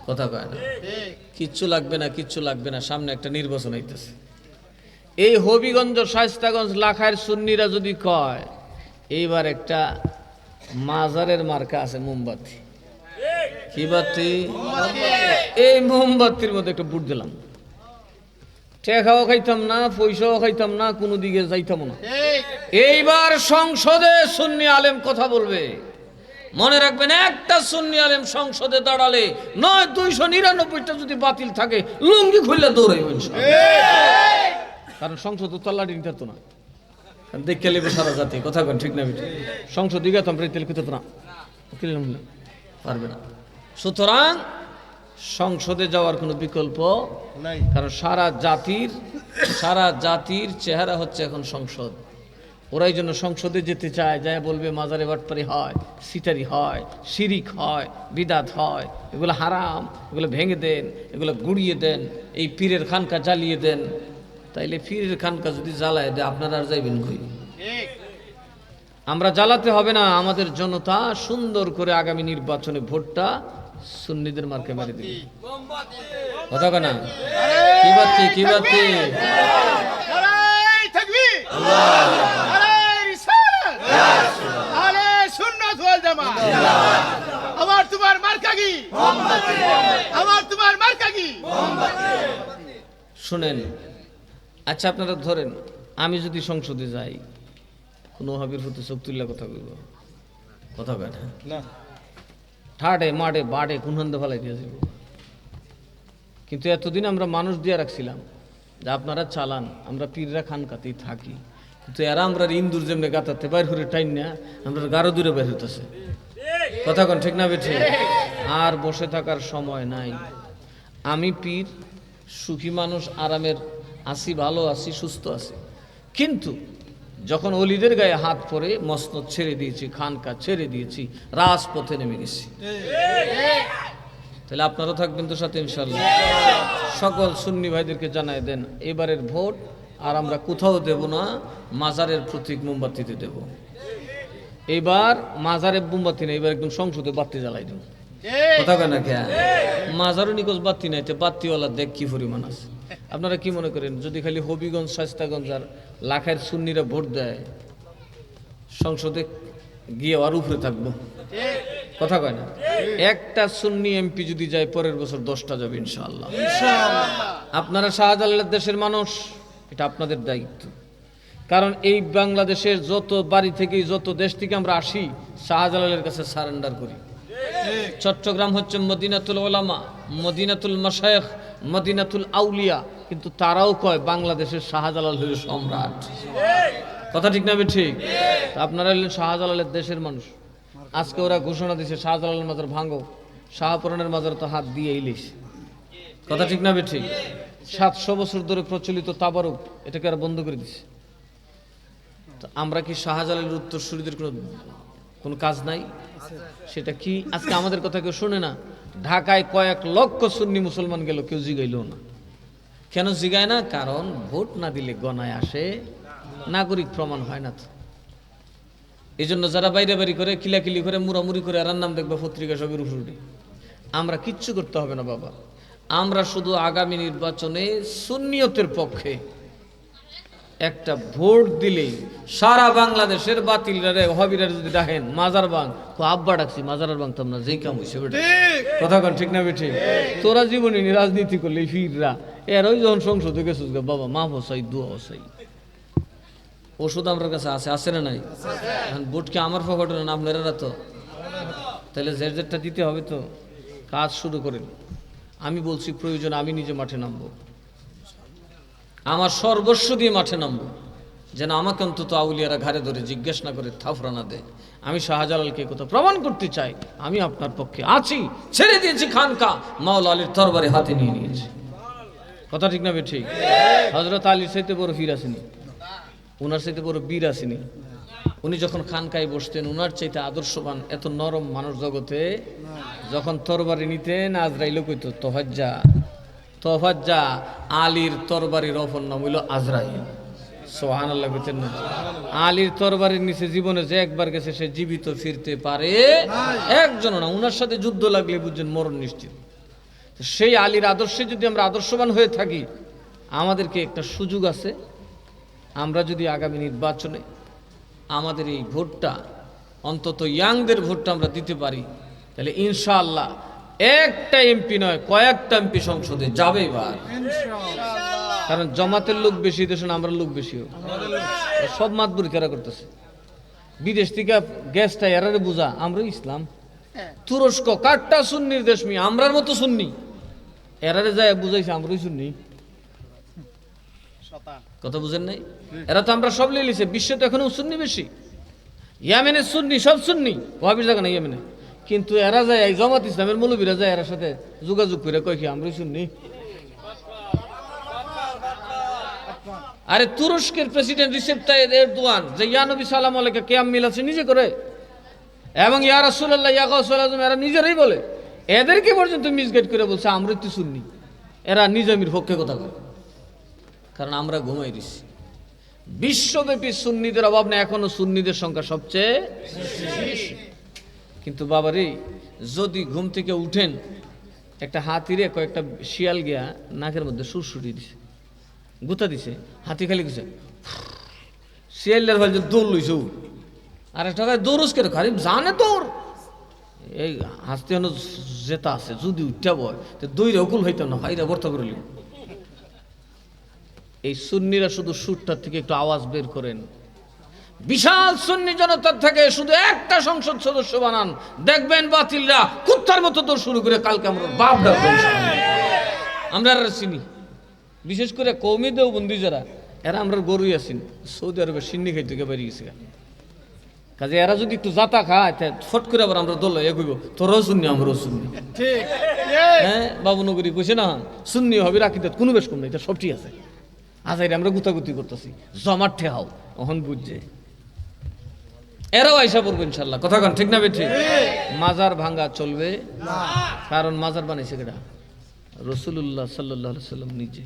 কথা কয় না, কিচ্ছু লাগবে না, কিচ্ছু লাগবে না। সামনে একটা নির্বাচন হইতেছে। এই হবিগঞ্জ, শায়েস্তাগঞ্জ, লাখায়ের সুন্নিরা যদি কয় এইবার একটা মাজারের মার্কা আছে, মোমবাতি। কি বাতি? এই মোমবাতির মধ্যে একটা বুট দিলাম, টেকাও খাইতাম না, পয়সাও খাইতাম না, কোনো দিকে যাইতাম না। এইবার সংসদে সুন্নি আলেম কথা বলবে, মনে রাখবেন একটা সুন্নি আলেম সংসদে দাঁড়ালে 9,299টা যদি বাতিল থাকে লুঙ্গি খুললে দৌড়াইব ইনশাআল্লাহ। কারণ সংসদ তল্লাটি নিতে তো না, দেখে লেবে সারা জাতি। কথা কেন ঠিক না? সংসদ দিকে তো আমরা তেল খেতে না, পারবে না। সুতরাং সংসদে যাওয়ার কোনো বিকল্প নাই, কারণ সারা জাতির চেহারা হচ্ছে এখন সংসদ। ওরাই জন্য সংসদে যেতে চায়, যায় বলবে মাজারে বাটপারি হয়, সিটারি হয়, শিরিক হয়, বিদাত হয়, এগুলো হারাম, এগুলো ভেঙে দেন, এগুলো গুড়িয়ে দেন, এই পীরের খানকা জ্বালিয়ে দেন। তাইলে পীরের খানকা যদি জ্বালায় দেয় আপনারা আর যাইবেন কই? আমরা জ্বালাতে হবে না, আমাদের জনতা সুন্দর করে আগামী নির্বাচনে ভোটটা সুন্নিদের মার্কে মেরে দিবে। কথা কেনা? কি বাতি? কি বাতি?
আমার তোমার মার্কা কি? আমার তোমার মার্কা কি?
শুনেন, আচ্ছা আপনারা ধরেন আমি যদি সংসদে যাই, কোনো হাবির হতে চোখ তুল্লা কথা বলবো? কথা কয় না, ঠাডে মাডে বাডে কোনহান্দে ফেলাই দিয়ে যাব। কিন্তু এতদিন আমরা মানুষ দিয়ে রাখছিলাম যে আপনারা চালান, আমরা পীররা খানকাতেই থাকি, কিন্তু এরা আমরা ইন্দুর যেমনি গাতাতে বাইর করে টাইন না, আমরা গারো দূরে বাইর হইতেছে। কথা কন ঠিক না বেঠি? আর বসে থাকার সময় নাই। আমি পীর, সুখী মানুষ, আরামের আছি, ভালো আছি, সুস্থ আছি, কিন্তু যখন অলিদের গায়ে হাত পরে মসনদ ছেড়ে দিয়েছি, খানকা ছেড়ে দিয়েছি, রাজপথে নেমে গেছি। তাহলে আপনারা থাকবেন তো সাথে ইনশাআল্লাহ? সকল সুন্নি ভাইদেরকে জানাই দেন এবারের ভোট আর আমরা কোথাও দেব না, মাজারের প্রতীক মোমবাতিতে দেব। এবার মাজারের মোমবাতি নেই, এবার একদম সংসদে বাতি জ্বালাই দেব। কথা কেন? মাজারও নিকোজ বাতি নাই, বাতিওয়ালা দেখ কি পরিমাণ আছে। আপনারা কি মনে করেন যদি খালি হবিগঞ্জ, শায়েস্তাগঞ্জ আর লাখায়ের সুন্নিরা ভোট দেয়, সংসদে গিয়ে আর উপরে থাকবো? কথা কয় না? একটা সুন্নি এমপি যদি যায় পরের বছর 10টা যাবে ইনশাআল্লাহ। আপনারা শাহজালালের দেশের মানুষ, এটা আপনাদের দায়িত্ব। কারণ এই বাংলাদেশের যত বাড়ি থেকে, যত দেশ থেকে আমরা আসি, শাহজালালের কাছে সারেন্ডার করি। চট্টগ্রাম হচ্ছে মদিনাতুল ওলামা, মদিনাতুল মাশায়েখ, মদিনাতুল আউলিয়া, কিন্তু তারাও কয় বাংলাদেশের শাহজালাল হল সম্রাট। কথা ঠিক না? ঠিক। আপনারা হলেন শাহজালালের দেশের মানুষ। আজকে ওরা ঘোষণা দিয়েছে শাহজালালের মাজার ভাঙো, শাহপুরানের মাজার তো হাত দিয়ে ইলিশ। কথা ঠিক না? ঠিক। 700 বছর ধরে প্রচলিত তাবারুক, এটাকে আর বন্ধ করে দিছে। আমরা কি শাহজালালের উত্তরসূরিদের কোনো কাজ নাই? সেটা কি আজকে আমাদের কথা কেউ শুনে না? ঢাকায় কয়েক লক্ষ সুন্নি মুসলমান গেল, কেউ জিগাইল না। কেন জিগায় না? কারণ ভোট না দিলে গণায় আসে নাগরিক প্রমাণ হয় না তো। এই জন্য যারা বাইরে বাড়ি করে কিলাকিলি করে মুড়ামুড়ি করে আর নাম দেখবে পত্রিকা সবের উপরে। আমরা কিচ্ছু করতে হবে না বাবা, আমরা শুধু আগামী নির্বাচনে সুন্নিয়তের পক্ষে একটা ভোট দিলেই সারা বাংলাদেশের বাতিলরা হবিরা যদি ডাকেন মাজার বাং তো আব্বা ডাকছি মাজার বাং তো আমরা যেই কাম হইছে কথা কন ঠিক না বেঠি? তোরা জীবনে রাজনীতি করলে ফিররা এরাই যখন সংসদে গেছিস বাবা মা হসাই দোয়া হসাই ওষুধ আমার কাছে আছে, আছে না নাই? এখন ভোট কি আমার পকেটে না আপনারা তো, তাহলে যে যেটা দিতে হবে তো কাজ শুরু করেন। আমি বলছি প্রয়োজন আমি নিজে মাঠে নামবো, আমার সর্বস্ব দিয়ে মাঠে নামবো, যেন আমাকে অন্তত আউলিয়ারা ঘাড়ে ধরে জিজ্ঞেস না করে থাফরা না দেয়। আমি শাহজালালকে কথা প্রমাণ করতে চাই আমি আপনার পক্ষে আছি, ছেড়ে দিয়েছি খানকা, মাওলা আলীর তরবারে হাতে নিয়ে নিয়েছি। কথা ঠিক না ঠিক? হযরত আলীর চাইতে বড় ফির আসেনি, উনার চাইতে বড় বীর আসেনি। উনি যখন খানকায় বসতেন উনার চাইতে আদর্শবান এত নরম মানুষ জগতে যখন তরবারি নিতেন আজরাইল কইত তোফাজ্জা তোফাজ্জা। আলীর তরবারির অপর নাম হইল আজরাইল। সুবহানাল্লাহ কইতেন না? আলীর তরবারির নিচে জীবনে যে একবার গেছে সে জীবিত ফিরতে পারে একজন না। উনার সাথে যুদ্ধ লাগলে বুঝছেন মরণ নিশ্চিত। সেই আলীর আদর্শে যদি আমরা আদর্শবান হয়ে থাকি, আমাদেরকে একটা সুযোগ আছে। আমরা যদি আগামী নির্বাচনে আমাদের এই ভোটটা অন্তত ইয়াংদের ভোটটা আমরা দিতে পারি, তাহলে ইনশাআল্লাহ একটা এমপি নয় কয়েকটা এমপি সংসদে যাবে এবার। কারণ জামাতের লোক বেশি, দেশে আমরা লোক বেশি, সব মাতবুরি কেরা করতেছে। বিদেশ থেকে গ্যাসটা এরারে বুঝা আমরা ইসলাম। তুরস্ক কাটটা সুন্নির দেশ, মি আমরার মতো সুন্নি, এরারে যায় বুঝাইছে আমরাই সুন্নি। কথা বুঝেন নাই? এরা তো আমরা সব লিখেছে, বিশ্বে তো এখনো সুন্নি বেশি। ইয়ামেনের সুন্নি সব সুন্নি, ওয়াহাবির জায়গা না ইয়ামেনে, কিন্তু এরা যায় এই জামাত ইসলামের মৌলবীরা যায় এর সাথে যোগাযোগ করে কয় কি আমরাই সুন্নি। আরে তুরস্কের প্রেসিডেন্ট রিসেপ তাইয়িপ এরদোয়ান যে ইয়া নবী সালাম আলাইকা কিয়াম মিলাছে নিজে করে, এবং ইয়া রাসূলুল্লাহ ইয়া গাউসুল আজম এরা নিজেরাই বলে। এদেরকে পর্যন্ত মিসগাইড করে বলছে আমরাই তো সুন্নি। এরা নিজামীর পক্ষে কথা বলে, কারণ আমরা ঘুমাই দিচ্ছি। বিশ্বব্যাপী সুন্নিদের অভাব নেই, এখনো সুন্নিদের সংখ্যা সবচেয়ে বেশি। কিন্তু বাবারে যদি ঘুম থেকে উঠেন একটা হাতিরে কয়েকটা শিয়াল গিয়া নাকের মধ্যে সুরসুটি দিছে, গুতা দিছে, হাতি খালি গেছে শিয়ালের ভাই দৌড় লইছে, আর একটা দৌড়স কেন খালি জানে তোর এই হাসতে যেটা আছে যদি উঠা বয় তো দইরে অকুল হইতাম না, ভাইরা বর্তা করে। এই সুন্নিরা শুধু সুরটার থেকে একটু আওয়াজ বের করেন, বিশাল সুন্নি জনতার থেকে শুধু একটা সংসদ সদস্য বানান, দেখবেন বাতিলরা কুত্তার মতো দৌড় শুরু করে কালকে আমরা বাপ ডাকবেন। আমরা চিনি বিশেষ করে কওমি দেওবন্দি যারা, এরা আমরা গরুই আছি সৌদি আরবে সিন্নি খাইতে গিয়ে বেরিয়ে গেছে। কাজে এরা যদি একটু জাতা খায় ফট করে আবার আমরা দল এগোইব, তোরাও শুননি আমরাও শুননি। হ্যাঁ বাবুনগরী কইছে না সুন্নি হবে রাখিতে কোনো বেশ কম নেই, এটা সব ঠিক আছে। আজাইরে আমরা গুতাগুতি করতেছি, জমাট ঠেহাও অহন বুঝছে এরাও আইসা পড়বে ইনশাল্লাহ। কথা কন ঠিক না বেঠি? মাজার ভাঙ্গা চলবে না, কারণ মাজার বানাইছে কেডা? রাসূলুল্লাহ সাল্লাল্লাহু আলাইহি সাল্লাম নিজে।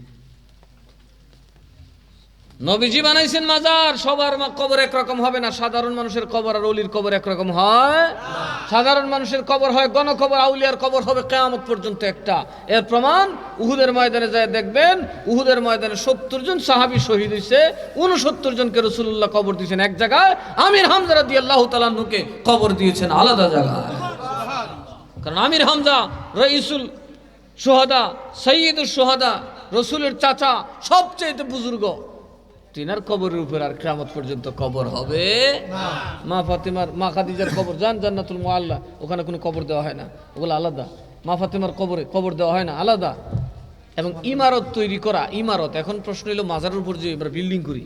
নবীজি বানাইছেন মাজার। সবার কবর একরকম হবে না, সাধারণ মানুষের কবর আর ওলির কবর একরকম হয়। সাধারণ মানুষের কবর হয় গণকবর, আউলিয়ার কবর হবে কিয়ামত পর্যন্ত একটা। এর প্রমাণ উহুদের ময়দানে যায় দেখবেন, উহুদের ময়দানে 70 জন সাহাবী শহীদ হয়েছে, 69 জনকে রাসূলুল্লাহ কবর দিয়েছেন এক জায়গায়, আমির হামজা রাদিয়াল্লাহু তাআলা আনহুকে কবর দিয়েছেন আলাদা জায়গায়। কারণ আমির হামজা রাইসুল শুহাদা, সাইয়্যিদুশ শুহাদা, রাসূলের চাচা, সবচেয়ে বুজুর্গ, তিনার কবরের উপর আর কিয়ামত পর্যন্ত কবর হবে না। মা ফাতেমার, মা খাদিজার কবর যান জান্নাতুল মুআল্লা, ওখানে কোনো কবর দেওয়া হয় না, ওগুলো আলাদা। মা ফাতেমার কবরে কবর দেওয়া হয় না, আলাদা। এবং ইমারত তৈরি করা, ইমারত, এখন প্রশ্ন হলো মাজারের উপর যে আমরা বিল্ডিং করি,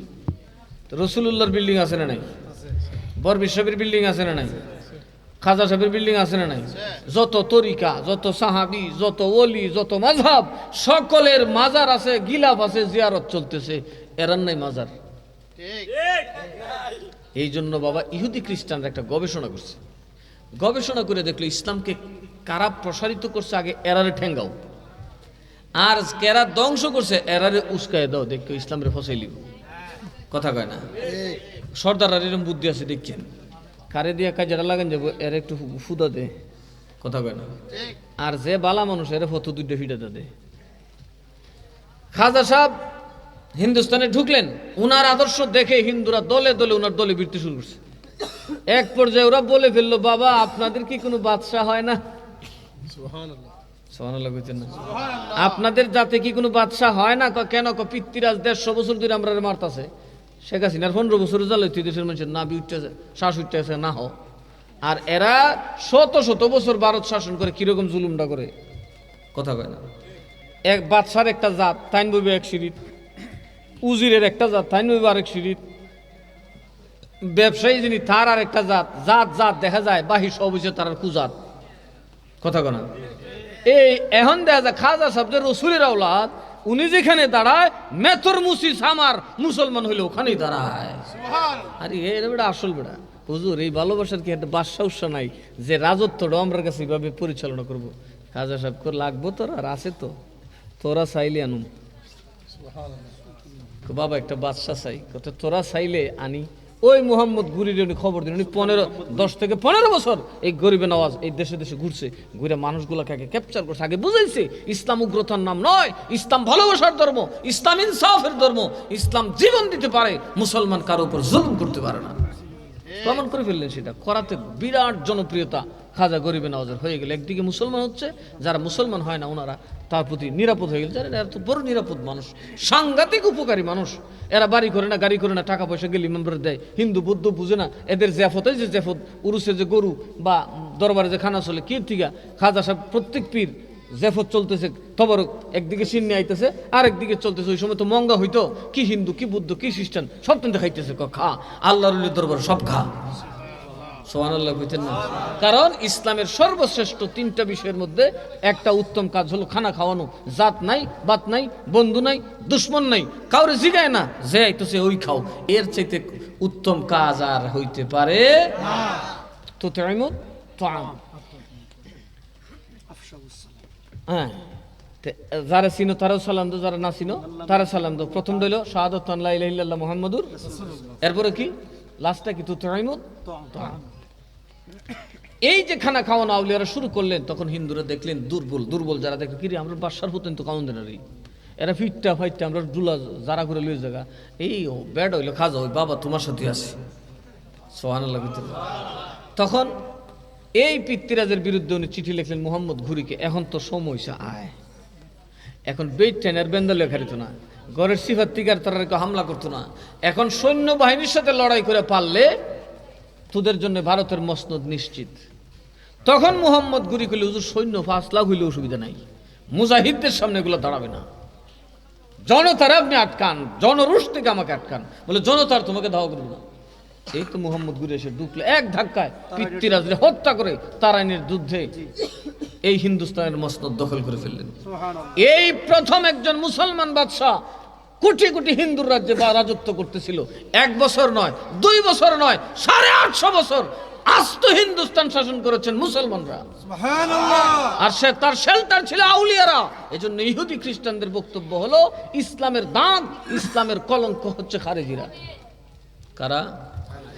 তো রাসূলুল্লাহর বিল্ডিং আছে না নাই? বরবির সাহেবের বিল্ডিং আছে না নাই? খাজা সাহেবের বিল্ডিং আছে না নাই? যত তরিকা, যত সাহাবি, যত ওলি, যত মাযহাব, সকলের মাজার আছে, গিলাফ আছে, জিয়ারত চলতেছে, এরার নাই মাজার। এই জন্য বাবা ইহুদি খ্রিস্টানরা একটা গবেষণা করছে, গবেষণা করে দেখলো ইসলামকে কারা প্রসারিত করছে, আগে এরারে ঠেঙ্গাও, আর কেরা ধ্বংস করছে এরারে উস্কায় দাও, দেখো ইসলামের ফসাইলিব। কথা কয় না সর্দার এরকম বুদ্ধি আছে দেখছেন কারে দিয়ে কাজেরা লাগান যাবো এর একটু ফুদা দে কথা কয় না আর যে বালা মানুষ এর ফটো দুইটা ফিটাতে দে খাজা সাহেব হিন্দুস্তানে ঢুকলেন উনার আদর্শ দেখে হিন্দুরা দলে দলে উনার দলে বৃত্তি শুরু করছে এক পর্যায়ে ওরা বলে ফেললো বাবা আপনাদের কি কোনো বাদশা হয় না সুবহানাল্লাহ কইতেন না আপনাদের জাতে কি কোনো বাদশা হয় না কেন পিতৃরাজ 150 বছর ধরে আমরা মারতাছে শেখ হাসিনার 15 বছর জ্বালাইতে দেশের মানুষের না উঠতেছে শ্বাস উঠতেছে না হও আর এরা শত শত বছর ভারত শাসন করে কিরকম জুলুমটা করে কথা কয় না এক বাদশার একটা জাত তাইন বইবে এক সিঁড়িত উজিরের একটা জাত তাইন বইবে আরেক সিঁড়িত ব্যবসায়ী যিনি তার আর একটা জাত জাত জাত দেখা যায় বাহি সব হইছে তার কুজাত কথা কয় না এই এখন দেখা যায় খাজা সাহেব যে রসুলের আওলাদ উনি যেখানে দাঁড়ায় মেথর মুসি সামার মুসলমান হইলে ওখানেই দাঁড়ায় আরে এর বেড়া আসল বেড়া হুজুর এই ভালোবাসার কি একটা বাদশা উৎসাহ নাই যে রাজত্বটা আমার কাছে এইভাবে পরিচালনা করব খাজা সাহেব করে লাগবো তোর আর আছে তো তোরা চাইলে আনুম বাবা একটা বাদশা চাই কত তোরা চাইলে আনি ওই মোহাম্মদ গুরির উনি খবর দিন উনি 10 থেকে 15 বছর এই গরিবে নওয়াজ এই দেশে দেশে ঘুরছে ঘুরে মানুষগুলোকে আগে ক্যাপচার করছে আগে বুঝাইছে ইসলাম উগ্রতার নাম নয় ইসলাম ভালোবাসার ধর্ম ইসলাম ইনসাফের ধর্ম ইসলাম জীবন দিতে পারে মুসলমান কারো উপর জুলুম করতে পারে না প্রমাণ করে ফেললেন সেটা করাতে বিরাট জনপ্রিয়তা খাজা গরিবে নওয়াজের হয়ে গেল একদিকে মুসলমান হচ্ছে যারা মুসলমান হয় না ওনারা তার প্রতি নিরাপদ হয়ে গেল জানেন এরা তো বড় নিরাপদ মানুষ সাংঘাতিক উপকারী মানুষ এরা বাড়ি করে না গাড়ি করে না টাকা পয়সা গেলে মেম্বার দেয় হিন্দু বৌদ্ধ বুঝে না এদের জেফত যে জেফত উরুসে যে গরু বা দরবারে যে খানা চলে কি ঠিকা খাজা সাহেব প্রত্যেক পীর জেফত চলতেছে তবরক একদিকে সিন্নি আইতেছে আর একদিকে চলতেছে ওই সময় তো মঙ্গা হইতো কি হিন্দু কি বুদ্ধ কি খ্রিস্টান সব কিন্তু খাইতেছে খা আল্লাহর দরবার সব খা সুবহানাল্লাহ কইতেন না কারণ ইসলামের সর্বশ্রেষ্ঠ 3টা বিষয়ের মধ্যে একটা উত্তম কাজ হলো খানা খাওয়ানো জাত নাই বাত নাই বন্ধু নাই দুশ্মন নাই কাউরে জিগায় না যে আইতেছে ওই খাও এর চাইতে উত্তম কাজ আর হইতে পারে না তো তাইমুত তাআম হ্যাঁ যারা চিনো তারাও সালাম দো যারা না চিনো তারা সালাম দো প্রথম দইল শাহাদাত লা ইলাহা ইল্লাল্লাহ মুহাম্মাদুর এরপরে কি লাস্টটা কি তো তাইমুত তাআম এই যে খানা খাওয়ানো আউলিয়ারা শুরু করলেন তখন হিন্দুরা দেখলেন দুর্বল যারা দেখলো কি রে আমরা বাদশার হতেন তো কাউন দেন রে এরা ফিটটা ফাইটটা আমরা ডুলা যারা করে লই জায়গা এই ব্যাড হইলো খাজা ওই বাবা তোমার সাথে আছে সুবহানাল্লাহ তখন এই পিতৃরাজের বিরুদ্ধে উনি চিঠি লিখলেন মোহাম্মদ ঘুরিকে এখন তো সময় আয় এখন বেট ট্রেনের বেন্দা লেখা দিত না ঘরের সিফাত তিকার তারা কেউ হামলা করতো না এখন সৈন্য বাহিনীর সাথে লড়াই করে পারলে তোদের জন্য ভারতের মসনদ নিশ্চিত তখন মোহাম্মদ গুরি কইলে হুজুর সৈন্য 5 লাখ হইলে অসুবিধা নাই মুজাহিদদের সামনে এগুলো দাঁড়াবে না জনতার আপনি আটকান জনরোষ থেকে আমাকে আটকান বলে জনতার তোমাকে ধাওয়া করবে না এই তো মোহাম্মদ গুরি এসে ঢুকলে এক ধাক্কায় পিতৃরাজকে হত্যা করে তারাইনের যুদ্ধে এই হিন্দুস্তানের মসনদ দখল করে ফেললেন এই প্রথম একজন মুসলমান বাদশা কোটি কোটি হিন্দুর রাজ্যে রাজত্ব করতেছিল 1 বছর নয় 2 বছর নয় 850 বছর আস্ত হিন্দুস্তান শাসন করেছেন মুসলমানরা সুবহানাল্লাহ আর সে তার শেল্টার ছিল আউলিয়ারা এজন্য ইহুদি খ্রিস্টানদের বক্তব্য হলো ইসলামের দাগ ইসলামের কলঙ্ক হচ্ছে খারেজিরা কারা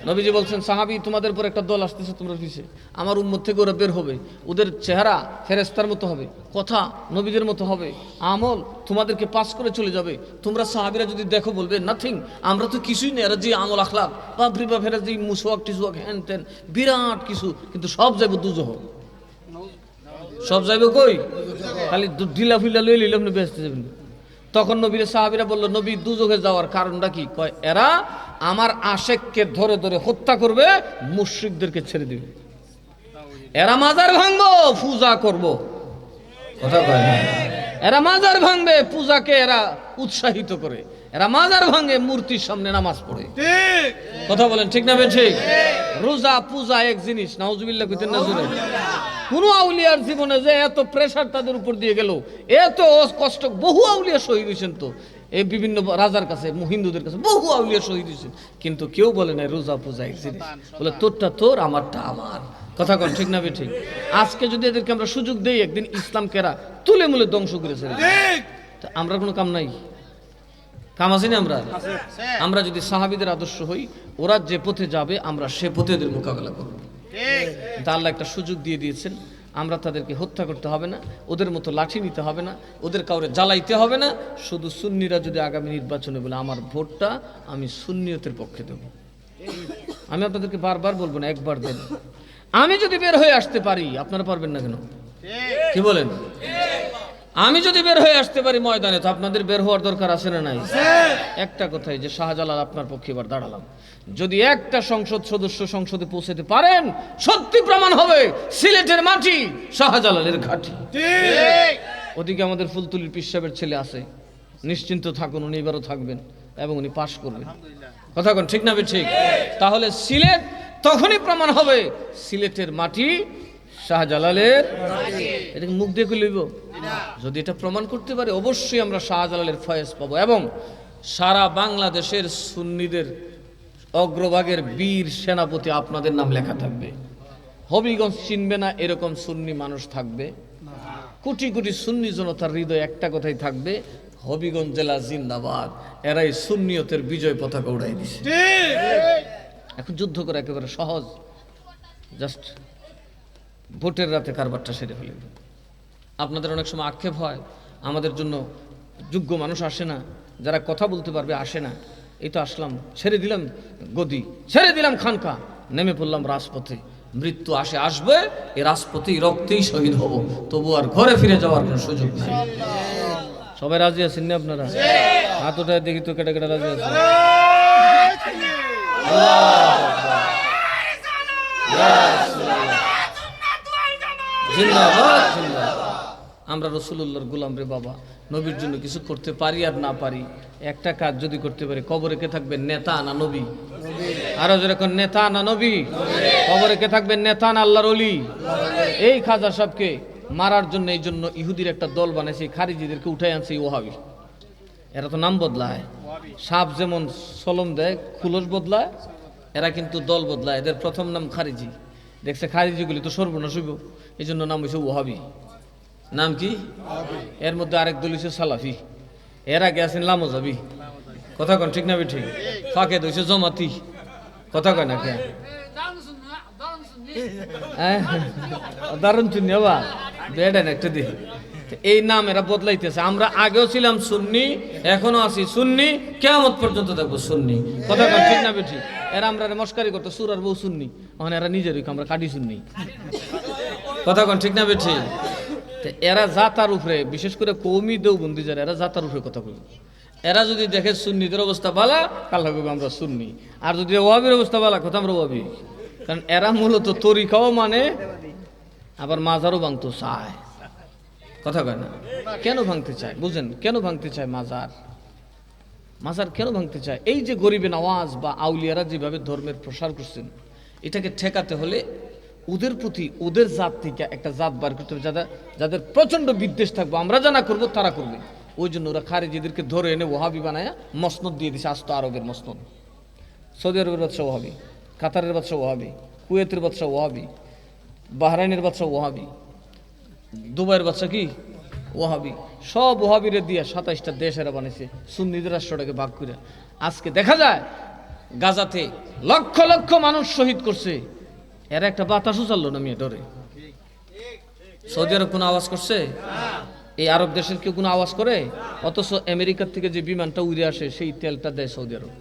নবীজি বলছেন সাহাবী তোমাদের উপর একটা দল আসতেছে তোমরা পিছে আমার উম্মত থেকে ওরা বের হবে ওদের চেহারা ফেরেশতার মতো হবে কথা নবীদের মতো হবে আমল তোমাদেরকে পাস করে চলে যাবে তোমরা সাহাবীরা যদি দেখো বলবে নাথিং আমরা তো কিছুই নেই এরা যে আমল আখলাক বাবরি বা ফেরা যে মুসওয়াক টিসওয়াক হ্যান তেন বিরাট কিছু কিন্তু সব যাইব দুজহ সব যাইব কই খালি ঢিলা ফিলা লই লইলাম না বেহেশতে যাবেন তখন নবীর সাহাবীরা বলল নবী দুজহে যাওয়ার কারণটা কি কয় এরা আমার আশেককে ধরে ধরে হত্যা করবে মুশরিকদেরকে ছেড়ে দিবে এরা মাজার ভাঙবো পূজা করব কথা কয় না এরা মাজার ভাঙবে পূজাকে এরা উৎসাহিত করে এরা মাজার ভাঙে মূর্তির সামনে নামাজ পড়ে ঠিক কথা বলেন ঠিক না ঠিক রোজা পূজা এক জিনিস নাউজুবিল্লাহ কইতেন না জোরে কোন আউলিয়ার জীবনে যে এত প্রেসার তাদের উপর দিয়ে গেল এত কষ্ট বহু আউলিয়া শহীদ হয়েছেন তো এই বিভিন্ন রাজার কাছে হিন্দুদের কাছে বহু আউলিয়া শহীদ হয়েছেন কিন্তু কেউ বলে না রোজা পূজা এক জিনিস বলে তোরটা তোর আমারটা আমার কথা কন ঠিক না ঠিক আজকে যদি এদেরকে আমরা সুযোগ দেই একদিন ইসলামকে এরা তুলে মুলে ধ্বংস করেছে আমরা কোনো কাম নাই কাম আছে না আমরা? আমরা যদি সাহাবীদের আদর্শ হই, ওরা যে পথে যাবে আমরা সে পথে এদের মোকাবেলা করব।
ঠিক
তা আল্লাহ একটা সুযোগ দিয়ে দিয়েছেন, আমরা তাদেরকে হত্যা করতে হবে না, ওদের মতো লাঠি নিতে হবে না, ওদের কাউরে জ্বালাইতে হবে না। শুধু সুন্নিরা যদি আগামী নির্বাচনে বলে আমার ভোটটা আমি সুন্নিয়তের পক্ষে দেব, আমি আপনাদেরকে বারবার বলবো না, একবার দেন। আমি যদি বের হয়ে আসতে পারি, আপনারা পারবেন না কেন?
ঠিক
কি বলেন? আমি যদি বের হয়ে আসতে পারি ময়দানে, তো আপনাদের বের হওয়ার দরকার আছে না নাই? একটা কথাই যে শাহজালাল আপনার পক্ষে এবার দাঁড়ালাম, যদি একটা সংসদ সদস্য সংসদে পৌঁছাতে পারেন, সত্যি প্রমাণ হবে সিলেটের মাটি শাহজালালের ঘাঁটি।
ঠিক
ওদিকে আমাদের ফুলতুলির পীর সাহেবের ছেলে আছে, নিশ্চিন্ত থাকুন, উনি এবারও থাকবেন এবং উনি পাশ করবেন। কথা কোন ঠিক না ঠিক? তাহলে সিলেট তখনই প্রমাণ হবে সিলেটের মাটি শাহজালালের। এটাকে মুখ দিয়ে লইব? যদি এটা প্রমাণ করতে পারে অবশ্যই আমরা শাহজালালের ফয়েজ পাবো এবং সারা বাংলাদেশের সুন্নিদের অগ্রভাগের বীর সেনাপতি আপনাদের নাম লেখা থাকবে। হবিগঞ্জ চিনবে না এরকম সুন্নি মানুষ থাকবে, কোটি কোটি সুন্নি জনতার হৃদয়ে একটা কথাই থাকবে, হবিগঞ্জ জেলা জিন্দাবাদ, এরাই সুন্নিয়তের বিজয় পতাকা উড়াই দিছে।
ঠিক
এখন যুদ্ধ করে একেবারে সহজ, জাস্ট ভোটের রাতে কারবারটা সেরে ফেলে। আপনাদের অনেক সময় আক্ষেপ হয় আমাদের জন্য যোগ্য মানুষ আসে না, যারা কথা বলতে পারবে আসে না। এই তো আসলাম, ছেড়ে দিলাম গদি, ছেড়ে দিলাম খানকা, নেমে পড়লাম রাজপথে। মৃত্যু আসবে, এই রাজপথেই রক্তেই শহীদ হব, তবু আর ঘরে ফিরে যাওয়ার কোনো সুযোগ নেই। সবাই রাজি আছেন না আপনারা? হাত ওঠায় দেখি তো কেটে কেটে রাজি আছে। জিন্দাবাদ জিন্দাবাদ। আমরা রাসূলুল্লাহর গোলাম রে বাবা, নবীর জন্য কিছু করতে পারি আর না পারি, একটা কাজ যদি করতে পারি, কবরে কে থাকবে নেতা না নবী? আরো যেরকম নেতা না নবী? কবরে কে থাকবে নেতা না আল্লাহর ওলি? এই খাজা সাহেবকে মারার জন্য এই জন্য ইহুদির একটা দল বানাইছে, খারিজিদেরকে উঠাই আনছে ওহাবি। এরা তো নাম বদলায়, সাপ যেমন সলম দেয় খুলস বদলায়, এরা কিন্তু দল বদলায়। এদের প্রথম নাম খারিজি, দেখছে খারিজিগুলি তো সর্বনাশ হইব, এই জন্য নাম হয়েছে ওহাবি। নাম কি? এর মধ্যে আরেক দল হচ্ছে সালাফি, এর আগে আছেন লামোজাবি। কথা কন ঠিক না ঠিক? ফাঁকে দইছে জমাতি। কথা কয় না কে? দারুণ শুনি বাবা, বেডেন একটা দিই। এই নাম এরা বদলাইতেছে। আমরা আগেও ছিলাম সুন্নি, এখনো আছি সুন্নি, কিয়ামত পর্যন্ত দেখবো সুন্নি। কথা কন ঠিক না ঠিক? এরা আমরা মস্কারি করতো সুরার বউ সুন্নি, মানে এরা নিজেরই আমরা কাটি সুন্নি। কথা কন ঠিক না ঠিক? এরা জাতার উপরে, বিশেষ করে কৌমি দেওবন্দি যারা, এরা জাতার উপরে কথা বলবে। এরা যদি দেখে সুন্নিদের অবস্থা বালা, কাল্লা করবে আমরা সুন্নি, আর যদি ওয়াবির অবস্থা বালা, কথা আমরা ওয়াবি। কারণ এরা মূলত তরিকাও মানে, আবার মাজারও ভাঙতে চায়। কথা কয় না? কেন ভাঙতে চায় বুঝেন? কেন ভাঙতে চায় মাজার? মাজার কেন ভাঙতে চায়? এই যে গরিবে নওয়াজ বা আউলিয়ারা যেভাবে ধর্মের প্রসার করছেন, এটাকে ঠেকাতে হলে ওদের প্রতি, ওদের জাত থেকে একটা জাত বার করতে হবে, যাদের প্রচন্ড বিদ্বেষ থাকবে। আমরা জানা করবো তারা করবে। ওই জন্য ওরা খারিজিদেরকে ধরে এনে ওহাবি বানায় মসনদ দিয়ে দিছে। আস্ত আরবের মসনদ, সৌদি আরবের বাদশাহ ওহাবি, কাতারের বাদশাহ ওহাবি, কুয়েতের বাদশাহ ওহাবি, বাহরাইনের বাদশাহ ওহাবি, দুবাইয়ের বাদশাহ কি ওহাবি। সব ওহাবিরে দিয়ে 27টা দেশ এরা বানিয়েছে, সুন্নিদের রাষ্ট্রটাকে ভাগ করে। আজকে দেখা যায় গাজাতে লক্ষ লক্ষ মানুষ শহীদ করছে, এরা একটা বাতাসও চাললো না মেয়ে ডরে। সৌদি আরব কোনো আওয়াজ করছে? এই আরব দেশের কেউ কোনো আওয়াজ করে? অথচ আমেরিকার থেকে যে বিমানটা উড়ে আসে, সেই তেলটা দেয় সৌদি আরব।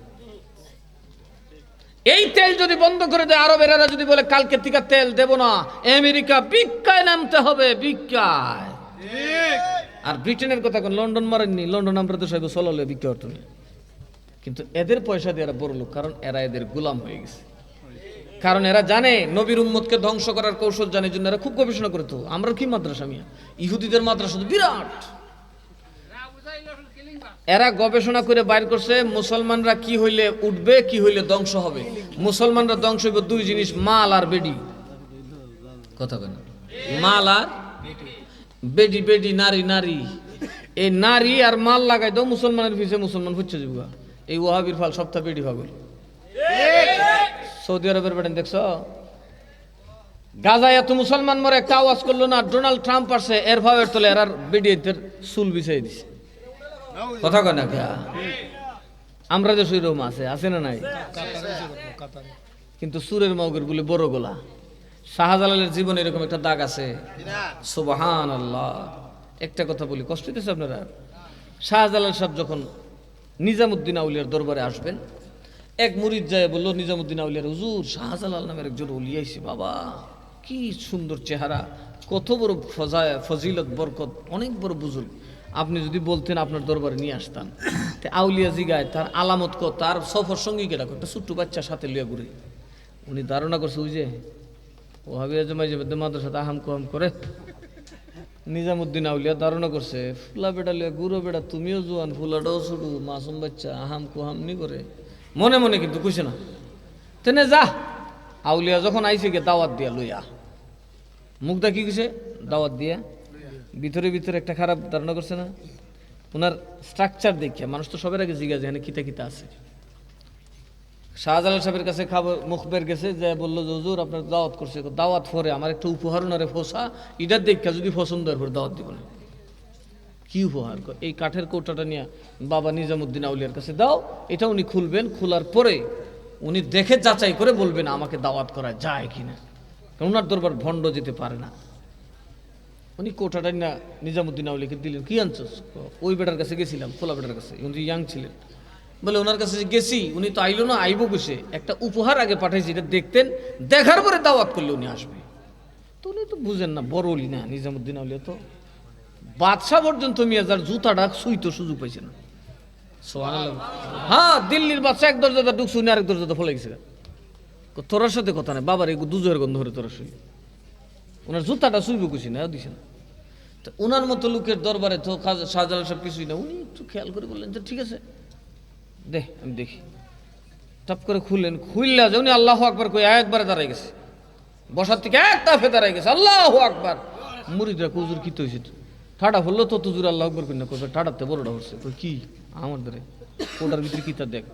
এই তেল যদি বন্ধ করে দেয় আরবেরা, যদি বলে কালকে থেকে তেল দেব না, আমেরিকা ভিক্ষায় নামতে হবে, ভিক্ষায়। আর ব্রিটেনের কথা কোন, লন্ডন মারেননি, লন্ডন আমরা তো সাহেব চলালে ভিক্ষা করতো না। কিন্তু এদের পয়সা দিয়ে এরা বড় লোক, কারণ এরা এদের গোলাম হয়ে গেছে। কারণ এরা জানে নবীর উম্মতকে ধ্বংস করার কৌশল জানে, জন্য এরা খুব গবেষণা করতো। আমরা কি মাদ্রাসা মিয়া, ইহুদিদের মাদ্রাসা তো বিরাট। এরা গবেষণা করে বাইর করছে মুসলমানরা কি হইলে উঠবে, কি হইলে ধ্বংস হবে। মুসলমানরা ধ্বংস হইবে দুই জিনিস, মাল আর বেডি। কথা কেন? মাল আর বেডি, বেডি নারী, নারী। এই নারী আর মাল লাগাই দাও মুসলমানের পিছিয়ে, মুসলমান ফুচ্ছে যাবো। এই ওয়াহাবির ফাল সপ্তাহ বেডি পাগল। সৌদি আরবের বেড়েন দেখছো, গাজায় এত মুসলমান মরে একটা আওয়াজ করলো না, ডোনাল্ড ট্রাম্প আসছে, এর ভাবের তোলে এর বেডিয়ের চুল বিছাই দিছে। কথা কয় না? আমরা যে সৈরম আছে না নাই? কিন্তু সুরের মগের বলে বড় গোলা। শাহজালালের জীবনে এরকম একটা দাগ আছে। সুবহানাল্লাহ। একটা কথা বলি, কষ্ট হইতেছে আপনারা? শাহজালাল সাহেব যখন নিজামুদ্দিন আউলিয়ার দরবারে আসবেন, এক মুরিদ যায় বললো নিজামুদ্দিন আউলিয়ার, হুজুর শাহজালাল নামের একজন ওলি আইছে, বাবা কি সুন্দর চেহারা, কত বড় ফজিলত বরকত, অনেক বড় বুজুর্গ, আপনি যদি বলতেন আপনার দরবারে নিয়ে আসতাম। আউলিয়া জিগায় তার আলামত কত, তার সফর সঙ্গী কেটা, একটা ছোট্ট বাচ্চা সাথে লিয়া ঘুরে। উনি ধারণা করছে ওই যে ও হাবিয়া জমাই যাবে মাদ্রাসাতে আহাম কুহাম করে। নিজামুদ্দিন আউলিয়া ধারণা করছে ফুলা বেটা লিয়া গুরো বেটা, তুমিও জোয়ান, ফুলাটাও ছুটু, মাসুম বাচ্চা আহাম কুহাম নি করে মনে মনে, কিন্তু খুশি না। তেনে যা, আউলিয়া যখন আইসে গে দাওয়াত দিয়া লইয়া, মুখটা কি কইছে দাওয়াত দিয়া, ভিতরে ভিতরে একটা খারাপ ধারণা করছে না। ওনার স্ট্রাকচার দেখিয়া মানুষ তো সবের আগে জিজ্ঞাসা এখানে কিতা কিতা আছে। শাহজালাল সাহেবের কাছে মুখবের গেছে, যে বললো যে হুজুর আপনার দাওয়াত করছে, দাওয়াত পরে আমার একটা উপহার ওনারে ফোসা, ইটার দেখা যদি পছন্দ হয় পরে দাওয়াত দিব না। কি উপহার? এই কাঠের কৌটাটা নিয়ে বাবা নিজামুদ্দিন আউলিয়ার কাছে দাও, এটা উনি খুলবেন, খোলার পরে উনি দেখে যাচাই করে বলবেন আমাকে দাওয়াত করা যায় কিনা, কারণ ওনার দরবার ভণ্ড যেতে পারে না। উনি কোটাটা না নিজামুদ্দিন আউলিয়াকে দিলেন। কি আনছস? ওই বেটার কাছে গেছিলাম, খোলা বেটার কাছে, উনি ইয়াং ছিলেন। বলে ওনার কাছে গেছি, উনি তো আইলো না, আইবো বসে একটা উপহার আগে পাঠাইছি, এটা দেখতেন, দেখার পরে দাওয়াত করলে উনি আসবে। তো উনি তো বুঝেন না, বড় অলি না নিজামুদ্দিন আউলিয়া, তো বাদশাহ পর্যন্ত মিয়া যার জুতাটা সুইতো সুযোগ পাইছে না। হ্যাঁ, দিল্লির বাদশাহ এক দরজাটা ঢুকছে, উনি আরেক দরজাটা ফলে গেছে। তোরার সাথে কথা নাই, বাবার এই দুজোয়ের গন্ধ ধরে তোরা শুই, ওনার জুতাটা শুইব খুশি না, দিছে না। তো ওনার মতো লোকের দরবারে তো শাহজালাল সব কিছুই না। উনি একটু খেয়াল করে বললেন যে ঠিক আছে দে, আমি দেখি। টপ করে খুললেন, খুললে যে উনি আল্লাহু আকবার কই একবারে দাঁড়াই গেছে, বসার থেকে এক তাফে দাঁড়াই গেছে, আল্লাহু আকবার। মুরিদরা হুজুর কি হয়েছে, ঠাডা হলো তো তুজুর আল্লাহ আকবার কই না, কই ঠাডাতে বড়টা হচ্ছে, কই কি আমার ধরে ওটার ভিতরে কিতা দেখ,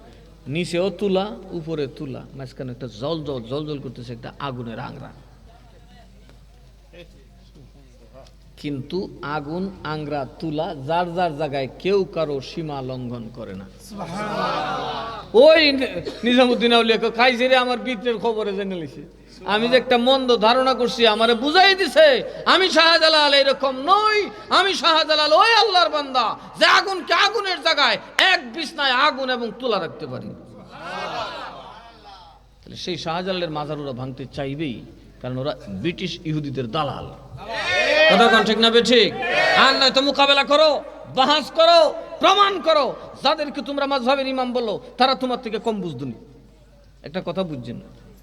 নিচেও তুলা উপরে তুলা, মাঝখানে একটা জল জল জল জল করতেছে একটা আগুনের আংরা। কিন্তু আগুন আংরা তুলা যার যার জায়গায়, কেউ কারো সীমা লঙ্ঘন করে না। ওই নিজামুদ্দিন আউলিয়া খাইছে রে, আমার ভিতরের খবরে জেনে লিছে, আমি যে একটা মন্দ ধারণা করছি আমারে বুঝাই দিছে, আমি শাহজালাল এরকম নই, আমি শাহজালাল ওই আল্লাহর বান্দা যে আগুনকে আগুনের জায়গায় এক বিছনায় আগুন এবং তুলা রাখতে পারি। তাহলে সেই শাহজালালের মাজার ওরা ভাঙতে চাইবেই, কারণ ওরা ব্রিটিশ ইহুদিদের দালাল। কথা কোন ঠিক না ঠিক? আর নয় তো মোকাবেলা করো, বাহাস করো, প্রমাণ করো, যাদেরকে তোমরা মাযহাবের ইমাম বলো তারা তোমার থেকে কম বুঝদুনি। একটা কথা বুঝছেন,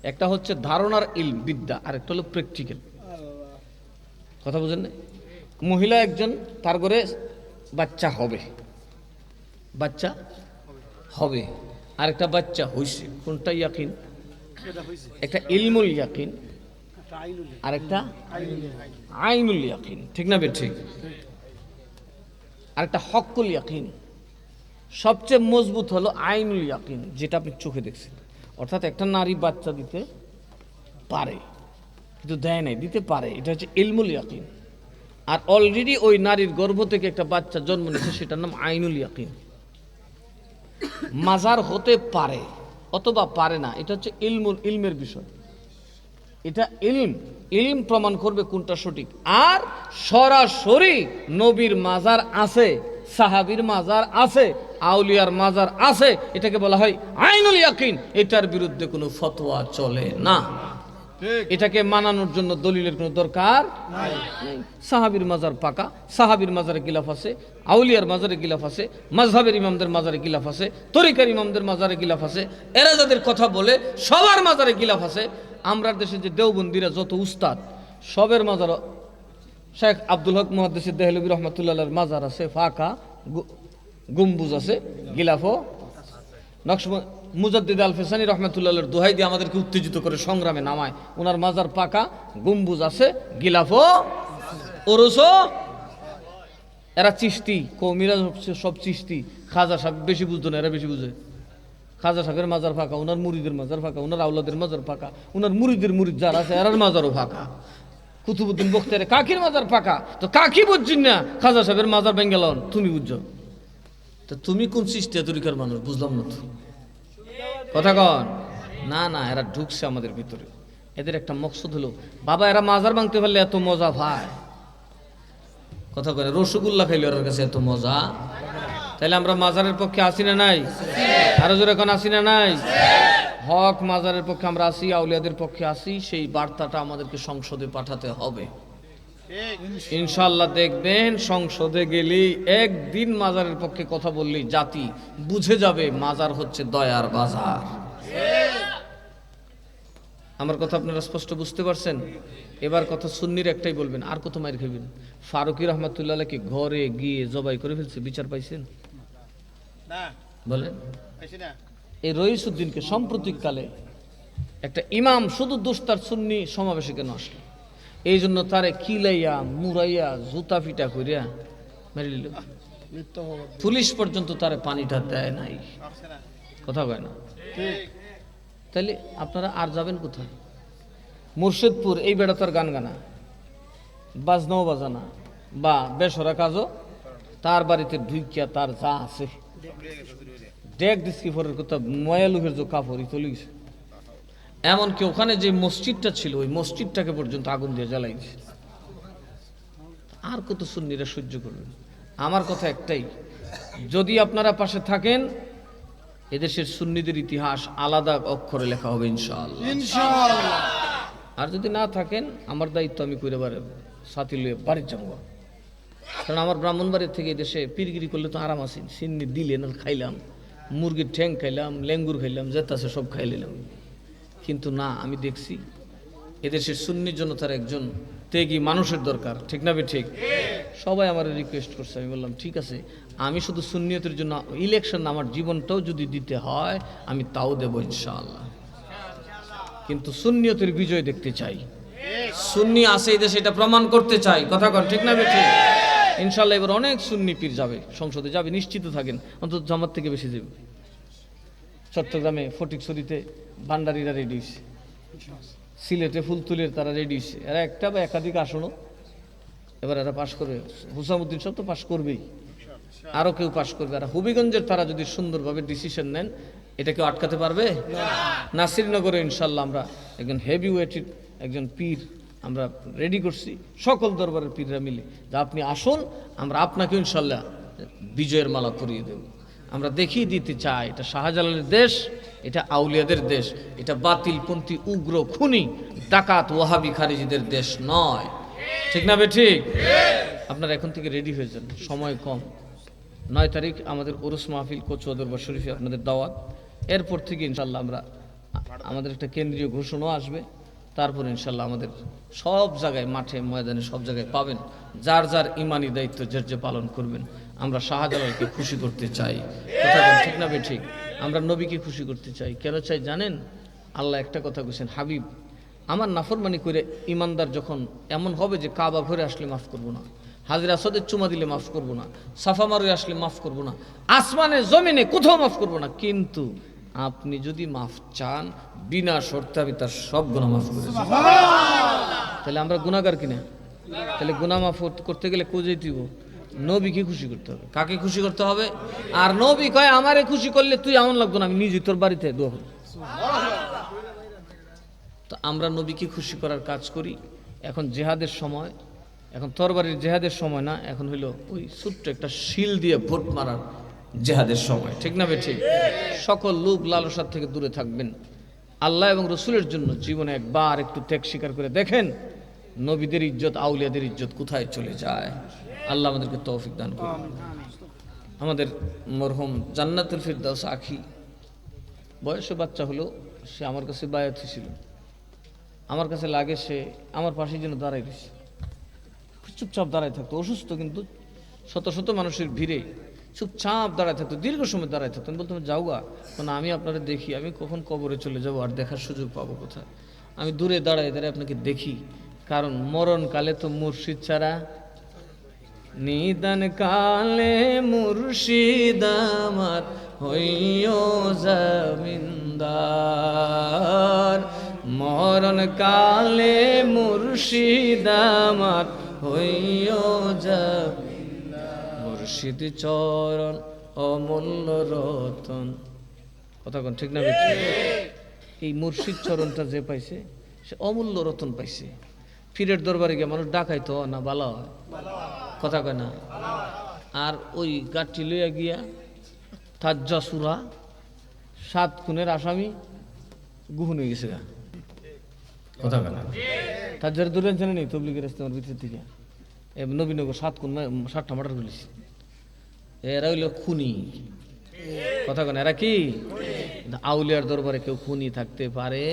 একটা হচ্ছে ধারণার ইলম বিদ্যা, আর একটা হলো প্র্যাকটিক্যাল। কথা বুঝেন না? মহিলা একজন, তার ঘরে বাচ্চা হবে, বাচ্চা হবে, আর একটা বাচ্চা হইছে, কোনটা ইয়াকিন? একটা ইলমুল ইয়াকিন আর একটা আইনুল ইয়াকিন, ঠিক না ঠিক? আর একটা হকুল ইয়াকিন। সবচেয়ে মজবুত হলো আইনুল ইয়াকিন, যেটা আপনি চোখে দেখছেন। অর্থাৎ একটা নারী বাচ্চা দিতে পারে, কিন্তু দেয় নাই, দিতে পারে, এটা হচ্ছে ইলমুল ইয়াকিন। আর অলরেডি ওই নারীর গর্ভ থেকে একটা বাচ্চা জন্ম নিয়েছে, সেটার নাম আইনুল ইয়াকিন। মাজার হতে পারে অথবা পারে না, এটা হচ্ছে ইলমের বিষয়। এটা ইলম প্রমাণ করবে কোনটা সঠিক। আর সরাসরি নবীর মাজার আছে, সাহাবীর মাজার আছে, আউলিয়ার মাজার আছে, এটাকে বলা হয় আইনুল ইয়াকিন। এটার বিরুদ্ধে কোনো ফতোয়া চলে না, এটাকে মানানোর জন্য দলিলের কোনো দরকার নাই। সাহাবীর মাজার পাকা, সাহাবীর মাজারে গিলাফ আছে, আউলিয়ার মাজারে গিলাফ আছে, মাযহাবের ইমামদের মাজারে গিলাফ আছে, তরিকার ইমামদের মাজারে গিলাফ আছে, এরা যাদের কথা বলে সবার মাজারে গিলাফ আছে। আমরা দেশে যে দেওবন্দিরা যত উস্তাদ, সবের মাজার, শেখ আব্দুল হক মুহাদ্দিস দেহলভী রহমাতুল্লাহর মাজার আছে ফাঁকা, গম্বুজ আছে, গিলাফও। মুজাদ্দিদ আল ফেসানি রহমাতুল্লাহর দোহাই দিয়ে আমাদেরকে উত্তেজিত করে সংগ্রামে নামায়, ওনার মাজার পাকা, গম্বুজ আছে, গিলাফও, ওরসও। এরা চিশতি, কৌমিরা সব চিশতি। খাজা সাহেব বেশি বুঝতো না, এরা বেশি বুঝে। খাজা সাহেবের মাজার ফাঁকা, ওনার মুরিদের মাজার ফাঁকা, ওনার আউলাদের মাজার ফাঁকা, ওনার মুরিদের মুরিদ যারা আছে এরার মাজারও ফাঁকা। কুতুবুদ্দিন বখতিয়ারের কাকির মাজার ফাঁকা, তো কাকি বুঝছেন না, খাজা সাহেবের মাজার বেঙ্গালন তুমি বুঝছো। তো তুমি কোন চিস্তিয়া তরিকার মানুষ বুঝলাম না তো কথা কন না না এরা ঢুকছে আমাদের ভিতরে এদের একটা মকসদ হলো বাবা এরা মাজার ভাঙতে পারলে এত মজা ভাই কথা কয় রসগোল্লা খাইলে ওর কাছে এত মজা তাহলে আমরা মাজারের পক্ষে আসি না নাই আরো জোরে এখন আসি না নাই হক মাজারের পক্ষে আমরা আসি আউলিয়াদের পক্ষে আসি সেই বার্তাটা আমাদেরকে সংসদে পাঠাতে হবে ইনশাআল্লাহ দেখবেন সংসদে গেলেই একদিন মাজারের পক্ষে কথা বললেই জাতি বুঝে যাবে মাজার হচ্ছে দয়ার বাজার আমার কথা আপনারা স্পষ্ট বুঝতে পারছেন এবার কথা সুন্নির একটাই বলবেন আর কত মায়ের খাইবেন ফারুকি রহমতুল্লাহকে ঘরে গিয়ে জবাই করে ফেলছে বিচার পাইছেন বলেন এই রইসুদ্দিনকে সাম্প্রতিককালে একটা ইমাম শুধু দুস্তার সুন্নি সমাবেশে কেন আসলো এই জন্য তারে কিলাইয়া মুরাইয়া জুতা পিটা করিয়া মেরে নিল পুলিশ পর্যন্ত তারে পানিটা দেয় নাই কথা কয় না তাইলে আপনারা আর যাবেন কোথায় মুর্শিদপুর এই বেড়া তার গান গানা বাজনাও বাজানা বা বেসরা কাজও তার বাড়িতে ঢুকিয়া তার যা আছে ডেক ডিসকিফরের কথা ময়ালুহের যে কাপড়ই চলে গেছে এমনকি ওখানে যে মসজিদটা ছিল ওই মসজিদটাকে পর্যন্ত আগুন দিয়ে জ্বালাই দিয়েছে আর কত সুন্নিরা সহ্য করবেন আমার কথা একটাই যদি আপনারা পাশে থাকেন এদেশের সুন্নিদের ইতিহাস আলাদা অক্ষরে লেখা হবে ইনশাআল্লাহ আর যদি না থাকেন আমার দায়িত্ব আমি কইরে বারে সাথী লয়ে বাড়ির যাবো কারণ আমার ব্রাহ্মণবাড়ির থেকে দেশে পিরগিরি করলে তো আরাম আছি সিন্নি দিলে না খাইলাম মুরগির ঠ্যাং খাইলাম লেঙ্গুর খাইলাম যেতাছে সব খাই নিলাম কিন্তু না আমি দেখছি এদেশের সুন্নির জন্য তার একজন ত্যাগী মানুষের দরকার ঠিক না ঠিক সবাই আমার রিকোয়েস্ট করছে আমি বললাম ঠিক আছে আমি শুধু সুন্নিয়তের জন্য ইলেকশন আমার জীবনটাও যদি দিতে হয় আমি তাও দেবো ইনশাআল্লাহ কিন্তু সুন্নিয়তের বিজয় দেখতে চাই সুন্নি আছে এই দেশে এটা প্রমাণ করতে চাই কথা কন ঠিক না ঠিক ইনশাআল্লাহ এবার অনেক সুন্নি পীর যাবে সংসদে যাবে নিশ্চিত থাকেন অন্তত জামাত থেকে বেশি যাবে চট্টগ্রামে ফটিকছড়িতে ভান্ডারীরা রেডি হয়েছে সিলেটে ফুলতুলের তারা রেডি হয়েছে এরা একটা বা একাধিক আসনও এবার এরা পাশ করবে হুসামুদ্দিন সব তো পাশ করবেই আরও কেউ পাশ করবে আর হবিগঞ্জের তারা যদি সুন্দরভাবে ডিসিশন নেন এটা কেউ আটকাতে পারবে না শ্রীনগরে ইনশাল্লাহ আমরা একজন হেভি ওয়েটেড একজন পীর আমরা রেডি করছি সকল দরবারের পীররা মিলে যে আপনি আসুন আমরা আপনাকে ইনশাল্লাহ বিজয়ের মালা পরিয়ে দেব আমরা দেখিয়ে দিতে চাই এটা শাহজালালের দেশ এটা আউলিয়াদের দেশ এটা বাতিলপন্থী উগ্র খুনি ডাকাত ওয়াহাবি খারিজিদের দেশ নয় ঠিক না ঠিক আপনারা এখন থেকে রেডি হয়ে যান সময় কম 9 তারিখ আমাদের উরুস মাহফিল কচুয়া দরবার শরীফে আপনাদের দাওয়াত এরপর থেকে ইনশাল্লাহ আমরা আমাদের একটা কেন্দ্রীয় ঘোষণা আসবে তারপর ইনশাল্লাহ আমাদের সব জায়গায় মাঠে ময়দানে সব জায়গায় পাবেন যার যার ইমানি দায়িত্ব যে পালন করবেন আমরা শাহজালালকে খুশি করতে চাই কথা ঠিক না ঠিক আমরা নবীকে খুশি করতে চাই কেন চাই জানেন আল্লাহ একটা কথা বলছেন হাবিব আমার নাফরমানি করে ইমানদার যখন এমন হবে যে কাবা ঘরে আসলে মাফ করব না হাজির আসাদের চুমা দিলে মাফ করব না সাফা মারুয়ে আসলে মাফ করব না আসমানে জমিনে কোথাও মাফ করব না কিন্তু আপনি যদি মাফ চান বিনা শর্তে আমি তার সব গুনাহ মাফ করে দেব তাহলে আমরা গুনাহগার কিনা তাহলে গুনাহ মাফ করতে গেলে কোজেই দিব নবীকে খুশি করতে হবে কাকে খুশি করতে হবে আর নবী কয় আমারে খুশি করলে তুই এমন লাগতো না আমি নিজে তোর বাড়িতে দোয়া করি তো আমরা নবীকে খুশি করার কাজ করি এখন জেহাদের সময় এখন তরবারির জেহাদের সময় না এখন হইলো ওই ছোট্ট একটা শিল দিয়ে ভোট মারার জেহাদের সময় ঠিক না ঠিক সকল লোভ লালসার থেকে দূরে থাকবেন আল্লাহ এবং রসুলের জন্য জীবনে একবার একটু ত্যাগ স্বীকার করে দেখেন নবীদের ইজ্জত আউলিয়াদের ইজ্জত কোথায় চলে যায় আল্লাহ আমাদেরকে তৌফিক দান করুন আমাদের মরহুম জান্নাতুল ফিরদাউস আখি বয়সে বাচ্চা হলো সে আমার কাছে বায়াত ছিল আমার কাছে লাগে সে আমার পাশে যেন দাঁড়াই রয়েছে চুপচাপ দাঁড়ায় থাকতো অসুস্থ কিন্তু শত শত মানুষের ভিড়ে চুপচাপ দাঁড়ায় থাকতো দীর্ঘ সময় দাঁড়ায় থাকতো আমি বলতাম যাওগা না আমি আপনারা দেখি আমি কখন কবরে চলে যাব আর দেখার সুযোগ পাবো কোথায় আমি দূরে দাঁড়ায় দাঁড়ায় আপনাকে দেখি কারণ মরণকালে তো মুর্শিদ ছাড়া নিদান কালে মুর্শিদ আমার হইও জমিনদার মরণ কালে মুর্শিদ আমার হইও জমিনদার মুর্শিদ চরণ অমূল্য রতন। কথা কোন ঠিক না বেঠিক? এই মুর্শিদ চরণটা যে পাইছে সে অমূল্য রতন পাইছে। পীরের দরবারে গিয়ে মানুষ ডাকাইতো না ভালো হয়, কথা কয় না। আর ওই গাঠটি লইয়া গিয়া তাজ্জা সুরা 7 খুনের আসামি গুহন হয়ে গেছে গা, কথা কয় না। তাজ্জার দূরে জানে নেই তবলিগের ইস্তেমার ভিতর থেকে নবীনগর 7 খুন 7টা মার্ডার করেছে। এরা হইল খুনি, কথা কয় না। এরা কি আউলিয়ার দরবারে কেউ খুনি থাকতে পারে?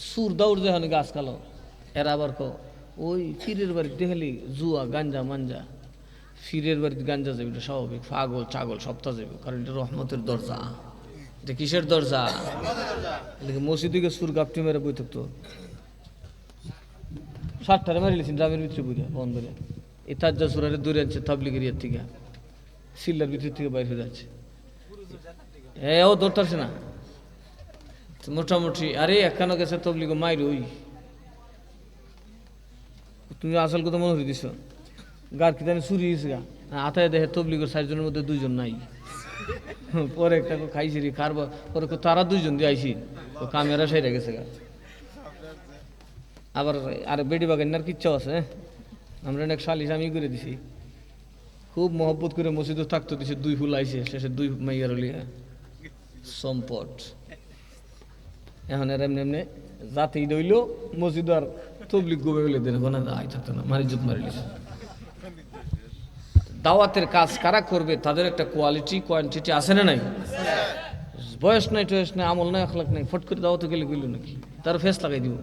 সুর দৌড় যখন গাছ কালো, এরা আবার ওই ফিরের বাড়িতে দেখালি জুয়া গাঞ্জা মাঞ্জা, ফিরের বাড়িতে গাঞ্জা যাবে এটা স্বাভাবিক, পাগল ছাগল সপ্তাহ যাবে, কারণ এটা রহমতের দরজা। এটা কিসের দরজা? মসজিদে সুর গাপটি মেরে বই থাকতো, 7টারে মারি লিখছেন গ্রামের ভিতরে বইরা বন্ধ করে। এই তাজ্জা সুরারে দূরে আনছে তাবলিগের ইয়ার থেকে, সিল্লার ভিতর থেকে বাইরে হয়ে যাচ্ছে। ও ধরতেছে না মোটামুটি। আরে একখানো গেছে তবলিগ মাইর, ওই তুমি আসল কথা মনে করে দিছ, গার কি জানি চুরি গেছে গা, আতায় দেখে তবলিগের 4 জনের মধ্যে 2 জন নাই। পরে একটা খাইছি রে কারবার, পরে তারা 2 জন দিয়ে আইসি, কামেরা সাইরা গেছে গা। আবার আর বেডি বাগান্নার কিচ্ছাও আছে, আমরা অনেক সালিশ আমি করে দিছি, খুব মহব্বত করে মসজিদে থাকতে দিছে। 2 ফুল আইছে, শেষে 2 মাইয়ার লিয়া সম্পদ। এখন এর এমনি এমনি জাতি দইল মসজিদ আর তবলিগ গোবে বলে দেন, কোন আই থাকতো না, মারিজুত মারিলিস। দাওয়াতের কাজ কারা করবে তাদের একটা কোয়ালিটি কোয়ান্টিটি আছে না নাই? বয়স নাই টয়স নাই আমল নাই আখলাক নাই, ফট করে দাওয়াতে গেলে গইল নাকি, তার ফেস লাগাই দিব।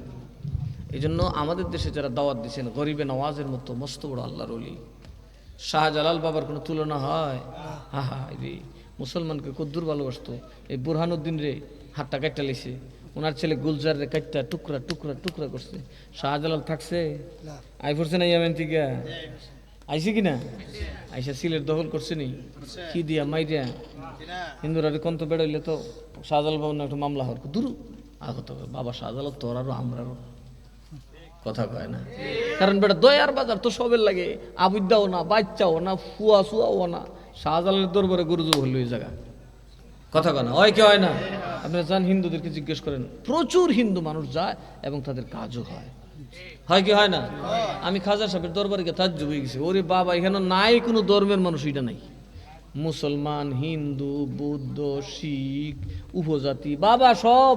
এই জন্য আমাদের দেশে যারা দাওয়াত দিচ্ছেন গরিবে নওয়াজের মতো মস্ত বড় আল্লাহর ওলি, শাহজালাল বাবার কোনো তুলনা হয়? হা হা রে, মুসলমানকে কদ্দুর ভালোবাসতো। এই বুরহানুদ্দিন রে হাতটা কাটটা লেছে, ওনার ছেলে গুলজার রে কাটটা টুকরা টুকরা টুকরা করছে। শাহজালাল থাকছে? আই পড়ছে না ইয়ামেন থেকে আইসি কিনা? আইসা সিলেট দখল করছে নি, কি দিয়া মাইরিয়া হিন্দুরা কন্ত বেড়াইলে তো শাহজালাল বাবু না একটু মামলা হওয়ার দূর আগত বাবা শাহজালাল তোর আরো আমরারও, কথা কয় না। কারণ বেটা দয়ার বাজার তো সবের লাগে, আবুদ্দাও না বাচ্চাও না ফুয়া শুয়াও না, শাহজালালের দরবারে গুরুজু হইল এই জায়গা, কথা কয় না। হয় কি হয় না? আপনারা যান হিন্দুদেরকে জিজ্ঞেস করেন, প্রচুর হিন্দু মানুষ যায় এবং তাদের কাজও হয়। হয় কি হয় না? আমি খাজা সাহেবের দরবারে গিয়ে তাজ্জুব হয়ে গেছি, ওরে বাবা এখানে নাই কোনো ধর্মের মানুষ, এটা নাই। মুসলমান, হিন্দু, বৌদ্ধ, শিখ, উপজাতি, বাবা সব।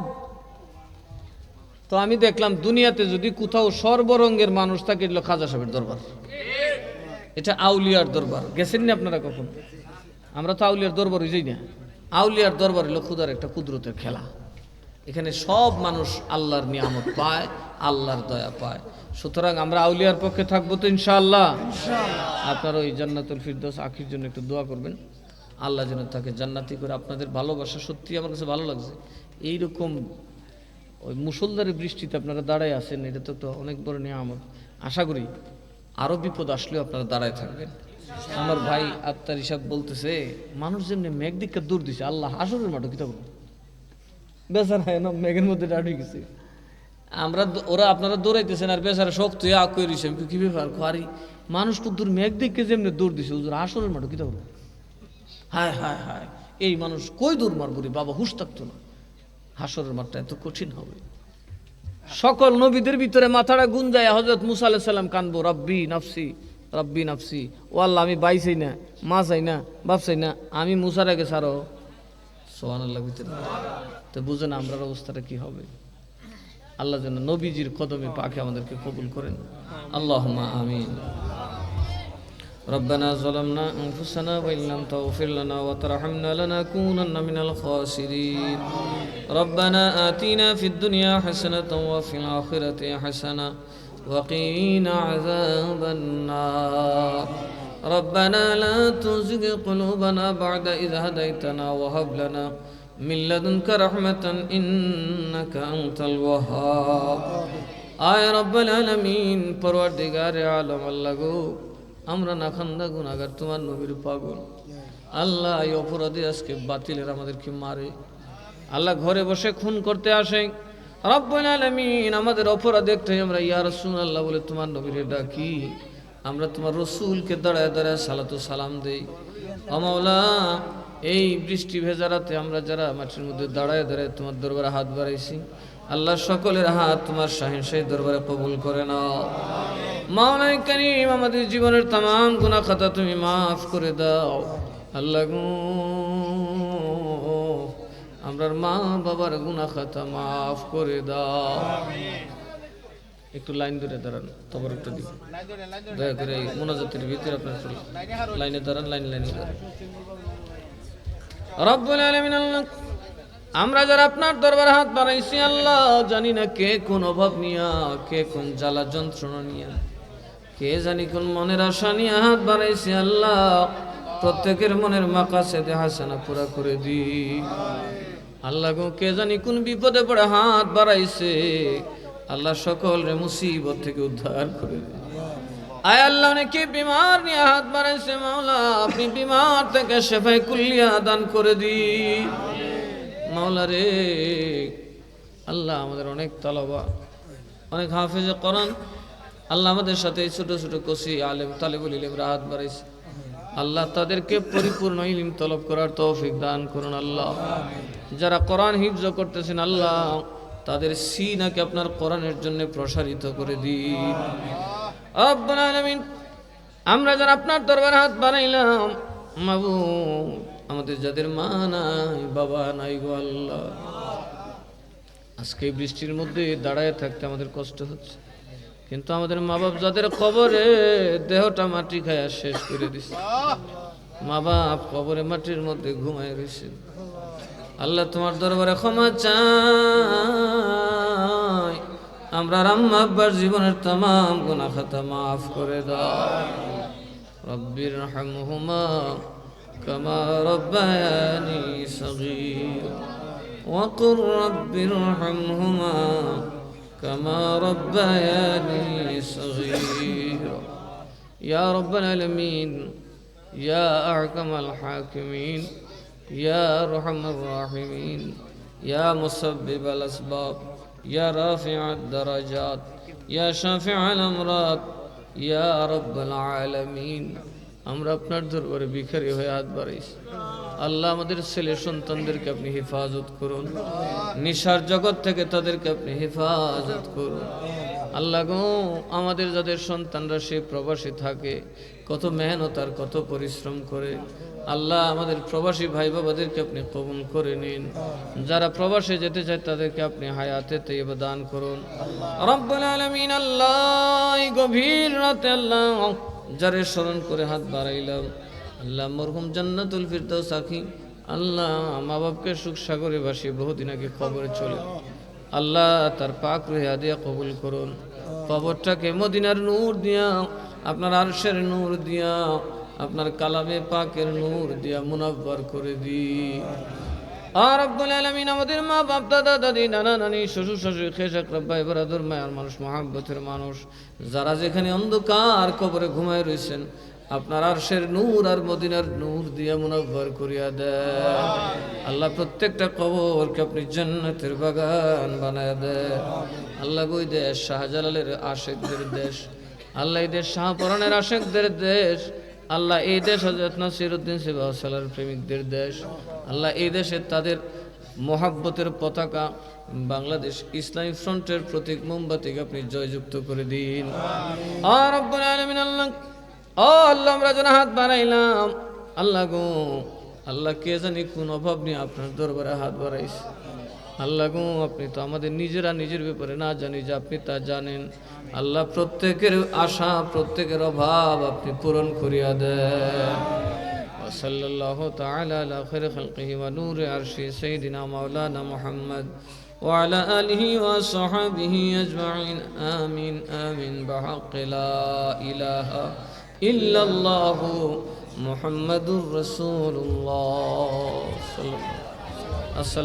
তো আমি দেখলাম দুনিয়াতে যদি কোথাও সর্বরঙ্গের মানুষ থাকে, এটা খাজা সাহেবের দরবার, এটা আউলিয়ার দরবার। গেছেন না আপনারা কখন? আমরা তো আউলিয়ার দরবারই যাই না। আউলিয়ার দরবার হলো খুদার একটা কুদরতের খেলা। এখানে সব মানুষ আল্লাহর নিয়ামত পায়, আল্লাহর দয়া পায়। সুতরাং আমরা আউলিয়ার পক্ষে থাকবো তো ইনশাআল্লাহ। আপনারা ওই জান্নাতুল ফিরদৌস আখির জন্য একটু দোয়া করবেন, আল্লাহ যেন তাকে জান্নাতি করে। আপনাদের ভালোবাসা সত্যি আমার কাছে ভালো লাগছে। এইরকম ওই মুষলধারে বৃষ্টিতে আপনারা দাঁড়ায় আছেন, এটা তো একটা অনেক বড় নিয়ামত। আশা করি আরও বিপদ আসলেও আপনারা দাঁড়ায় থাকবেন। আমার ভাই আত্মার হিসাব বলতেছে, মানুষ যেমনি মেঘ দিককে দূর দিছে, আল্লাহ হাসরের মাঠে কিতা করবো, বেচারা না মেঘের মধ্যে দাঁড়ি গেছে। আমরা ওরা আপনারা দৌড়াইতেছেন আর বেচারা শক্ত আগ করে দিছে। কি ব্যাপার খারি মানুষ তো দূর মেঘ দিককে যেমনি দৌড় দিছে, হুজুর হাসরের মাঠে কিতা করবো? হায় হায় হায়, এই মানুষ কই দূর মারবো রে বাবা, হুশ থাকতো না। হাসরের মাঠটা এত কঠিন হবে। সকল নবীদের ভিতরে মাথাটা গুঞ্জায় হযরত মুসা আলাইহিস সালাম কানবো, রব্বি নাফসি রব্বি নাফসি, ও আল্লাহ আমি বাই চাই না, মা চাই না, বাপ চাই না, আমি মুসার আগে ছাড়ো। সুবহানাল্লাহ ভিতরে তো বুঝেন আমরার অবস্থাটা কি হবে। আল্লাহ যেন নবীজির কদমে পাকে আমাদেরকে কবুল করেন, আল্লাহুম্মা আমিন। ربنا ظلمنا أنفسنا وإن لم تغفر لنا وترحمنا لنكونن من الخاسرين. ربنا آتنا في الدنيا حسنة وفي الآخرة حسنة وقنا عذاب النار. ربنا لا تزغ قلوبنا بعد إذ هديتنا وهب لنا من لدنك رحمة إنك أنت الوهاب. آي رب العالمين پروردگار عالم আল্লাহ গো, আমরা না খান্দা গুনাহগার, তোমার নবীর পাগল আল্লাহ। এই অপরাধী আজকে বাতিলের আমাদেরকে মারে আল্লাহ, ঘরে বসে খুন করতে আসে। রব্বুল আলামিন আমাদের অপরাধ একটাই, আমরা ইয়া রাসূলুল্লাহ বলে তোমার নবীরে ডাকি, আমরা তোমার রসুলকে দাঁড়ায় দাঁড়ায় সালাতু সালাম দেই। ও মাওলা, এই বৃষ্টি ভেজা রাতে আমরা যারা মাটির মধ্যে দাঁড়ায় দাঁড়ায় তোমার দরবারে হাত বাড়াইছি, আল্লাহ সকলের হাত তোমার শাহিনশাহী দরবারে কবুল করে নাও। মাওলা কারীম, আমাদের জীবনের तमाम গুনাহ খাতা তুমি মাফ করে দাও। আল্লাহ গো, আমরার মা বাবার গুনাহ খাতা মাফ করে দাও। একটু লাইন ধরে দাঁড়ান, তবর একটা দিব দয়া করে, এই মোনাজাতের ভিতরে আপনার লাইনে দাঁড়ান, লাইনে দাঁড়ান। রব্বুল আলামিন, আল্লাহ আমরা যারা আপনার দরবারে হাত বাড়াইছি, আল্লাহ জানি না কে কোন অভাব নিয়া, কে কোন জ্বালা যন্ত্রণা নিয়া, কে জানি কোন মনের আশা নিয়ে হাত বাড়াইছি। আল্লাহ প্রত্যেকের মনের মাকাসেদে হাসানা পুরা করে দি। আল্লাহ গো, কে জানি কোন বিপদে পড়ে হাত বাড়াইছে, আল্লাহ সকলের মুসিবত থেকে উদ্ধার করে দি। আয় আল্লাহ, অনেকে বিমার নিয়ে হাত বাড়াইছে, মাওলা আপনি বিমার থেকে শেফায়ে কুল্লিয়া দান করে দি। মাওলা রে, আল্লাহ আমাদের অনেক তালাবা, অনেক হাফেজে কোরআন, আল্লাহ আমাদের সাথে ছোট ছোট কসি আলেম তালেবুল ইলম হাত বাড়াইছে। আল্লাহ তাদেরকে পরিপূর্ণ ইলম তলব করার তৌফিক দান করুন। আল্লাহ যারা কোরআন হিফজ করতেছেন, আল্লাহ তাদের সিনাকে আপনার কোরআনের জন্য প্রসারিত করে দিন। রব্বুল আলামিন, আমরা যারা আপনার দরবারে হাত বাড়াইলাম, মাবুদ আমাদের যাদের মা নাই বাবা নাই গো আল্লাহ, আজকে বৃষ্টির মধ্যে দাঁড়ায় থাকতে আমাদের কষ্ট হচ্ছে, কিন্তু আমাদের মা বাপ যাদের কবরে দেহটা মাটি খায়া শেষ করে দিছে, মা বাপ কবরে মাটির মধ্যে ঘুমায় রয়েছে, আল্লাহ তোমার দরবারে ক্ষমা চাই। আমরা আম্মা আব্বার জীবনের तमाम গুনাহ খাতা মাফ করে দাও। রব্বির রহমহুমা কামা রব্বায়ানি সগীর ওয়াকুর রব্বির রহমহুমা কামা রব্বায়ানি সগীর। ইয়া রব্বাল আলামিন, ইয়া আহকামাল হাকিমিন, ইয়া আরহামার রাহিমিন, ইয়া মুসাব্বিবাল আসবাব, ইয়া রাফিআদ দারাজাত, ইয়া শাফিআল আমরাত, ইয়া রাব্বাল আলামিন। আমরা আপনার দরবারে ভিখারি হয়ে হাত বাড়াইছি, আল্লাহ আমাদের ছেলে সন্তানদেরকে আপনি হেফাজত করুন, নিশার জগৎ থেকে তাদেরকে আপনি হেফাজত করুন। আল্লাহ গো, আমাদের যাদের সন্তানরা সে প্রবাসী থাকে, কত মেহনত আর কত পরিশ্রম করে, আল্লাহ আমাদের প্রবাসী ভাই বাবাদেরকে আপনি কবুল করে নিন। যারা প্রবাসে যেতে চায় তাদেরকে আপনি হায়াতে তাইয়্যিবা দান করুন। রব্বুল আলামিন, আল্লাহ এই গভীর রাতে আল্লাহ যারে স্মরণ করে হাত বাড়াইলাম, আল্লাহ মরহুম জান্নাতুল ফিরদাউস আখি, আল্লাহ মা বাপকে সুখ সাগরে ভাসিয়ে বহুদিন আগে কবরে চলে, আল্লাহ তার পাক রুহে হাদিয়া কবুল করুন। কবরটাকে মদিনার নূর দিয়া, আপনার আরশের নূর দিয়া, আপনার কালামে পাকের নূর দিয়া মুনাব্বার করে দি। আর রব্বুল আলামিন, আমাদের মা বাপ দাদা দাদি নানা নানি শ্বশুর শাশুড়ি খেশ আকরাব ভাই ব্রাদার মায়ার মানুষ মহাব্বতের মানুষ যারা যেখানে অন্ধকার কবরে ঘুমায় রয়েছেন, আপনার আরশের নূর আর মদিনার নূর দিয়া মুনাব্বার করিয়া দেন। আল্লাহ প্রত্যেকটা কবরকে আপনি জান্নাতের বাগান বানায় দেন। আল্লাহ ওই দেশ শাহজালালের আশেকদের দেশ, আল্লাহ এই দেশ শাহপরানের আশেকদের দেশ, আল্লাহ এই দেশ হযরত নাসিরউদ্দিন সিবাহসালার প্রেমিকদের দেশ, আল্লাহ এই দেশে তাদের মোহাব্বতের পতাকা বাংলাদেশ ইসলামী ফ্রন্টের প্রতীক মোমবাতিকে আপনি জয়যুক্ত করে দিন। আর রব্বুল আলামিন, আল্লাহ আল্লাহ আমরা যেন হাত বাড়াইলাম, আল্লাহ গো আল্লাহ কে জানি কোন অভাব নিয়ে আপনার দরবারে হাত বাড়াইছে, আল্লাহ গো আপনি তো আমাদের নিজেরা নিজের ব্যাপারে না জানি, যে আপনি তা জানেন। আল্লাহ প্রত্যেকের আশা প্রত্যেকের অভাব আপনি পূরণ করিয়া দেন। সাল্লাল্লাহু তাআলা আলা খায়রি খালকিহি ওয়া নূরি আরশি সাইয়্যিদিনা মাওলানা মুহাম্মদ ওয়া আলা আলিহি ওয়া সাহবিহি আজমাইন। আমিন আমিন বিহাক্কি লা ইলাহা ইল্লাল্লাহু মুহাম্মাদুর রাসূলুল্লাহ সাল্লাল্লাহু আলাইহি ওয়া সাল্লাম।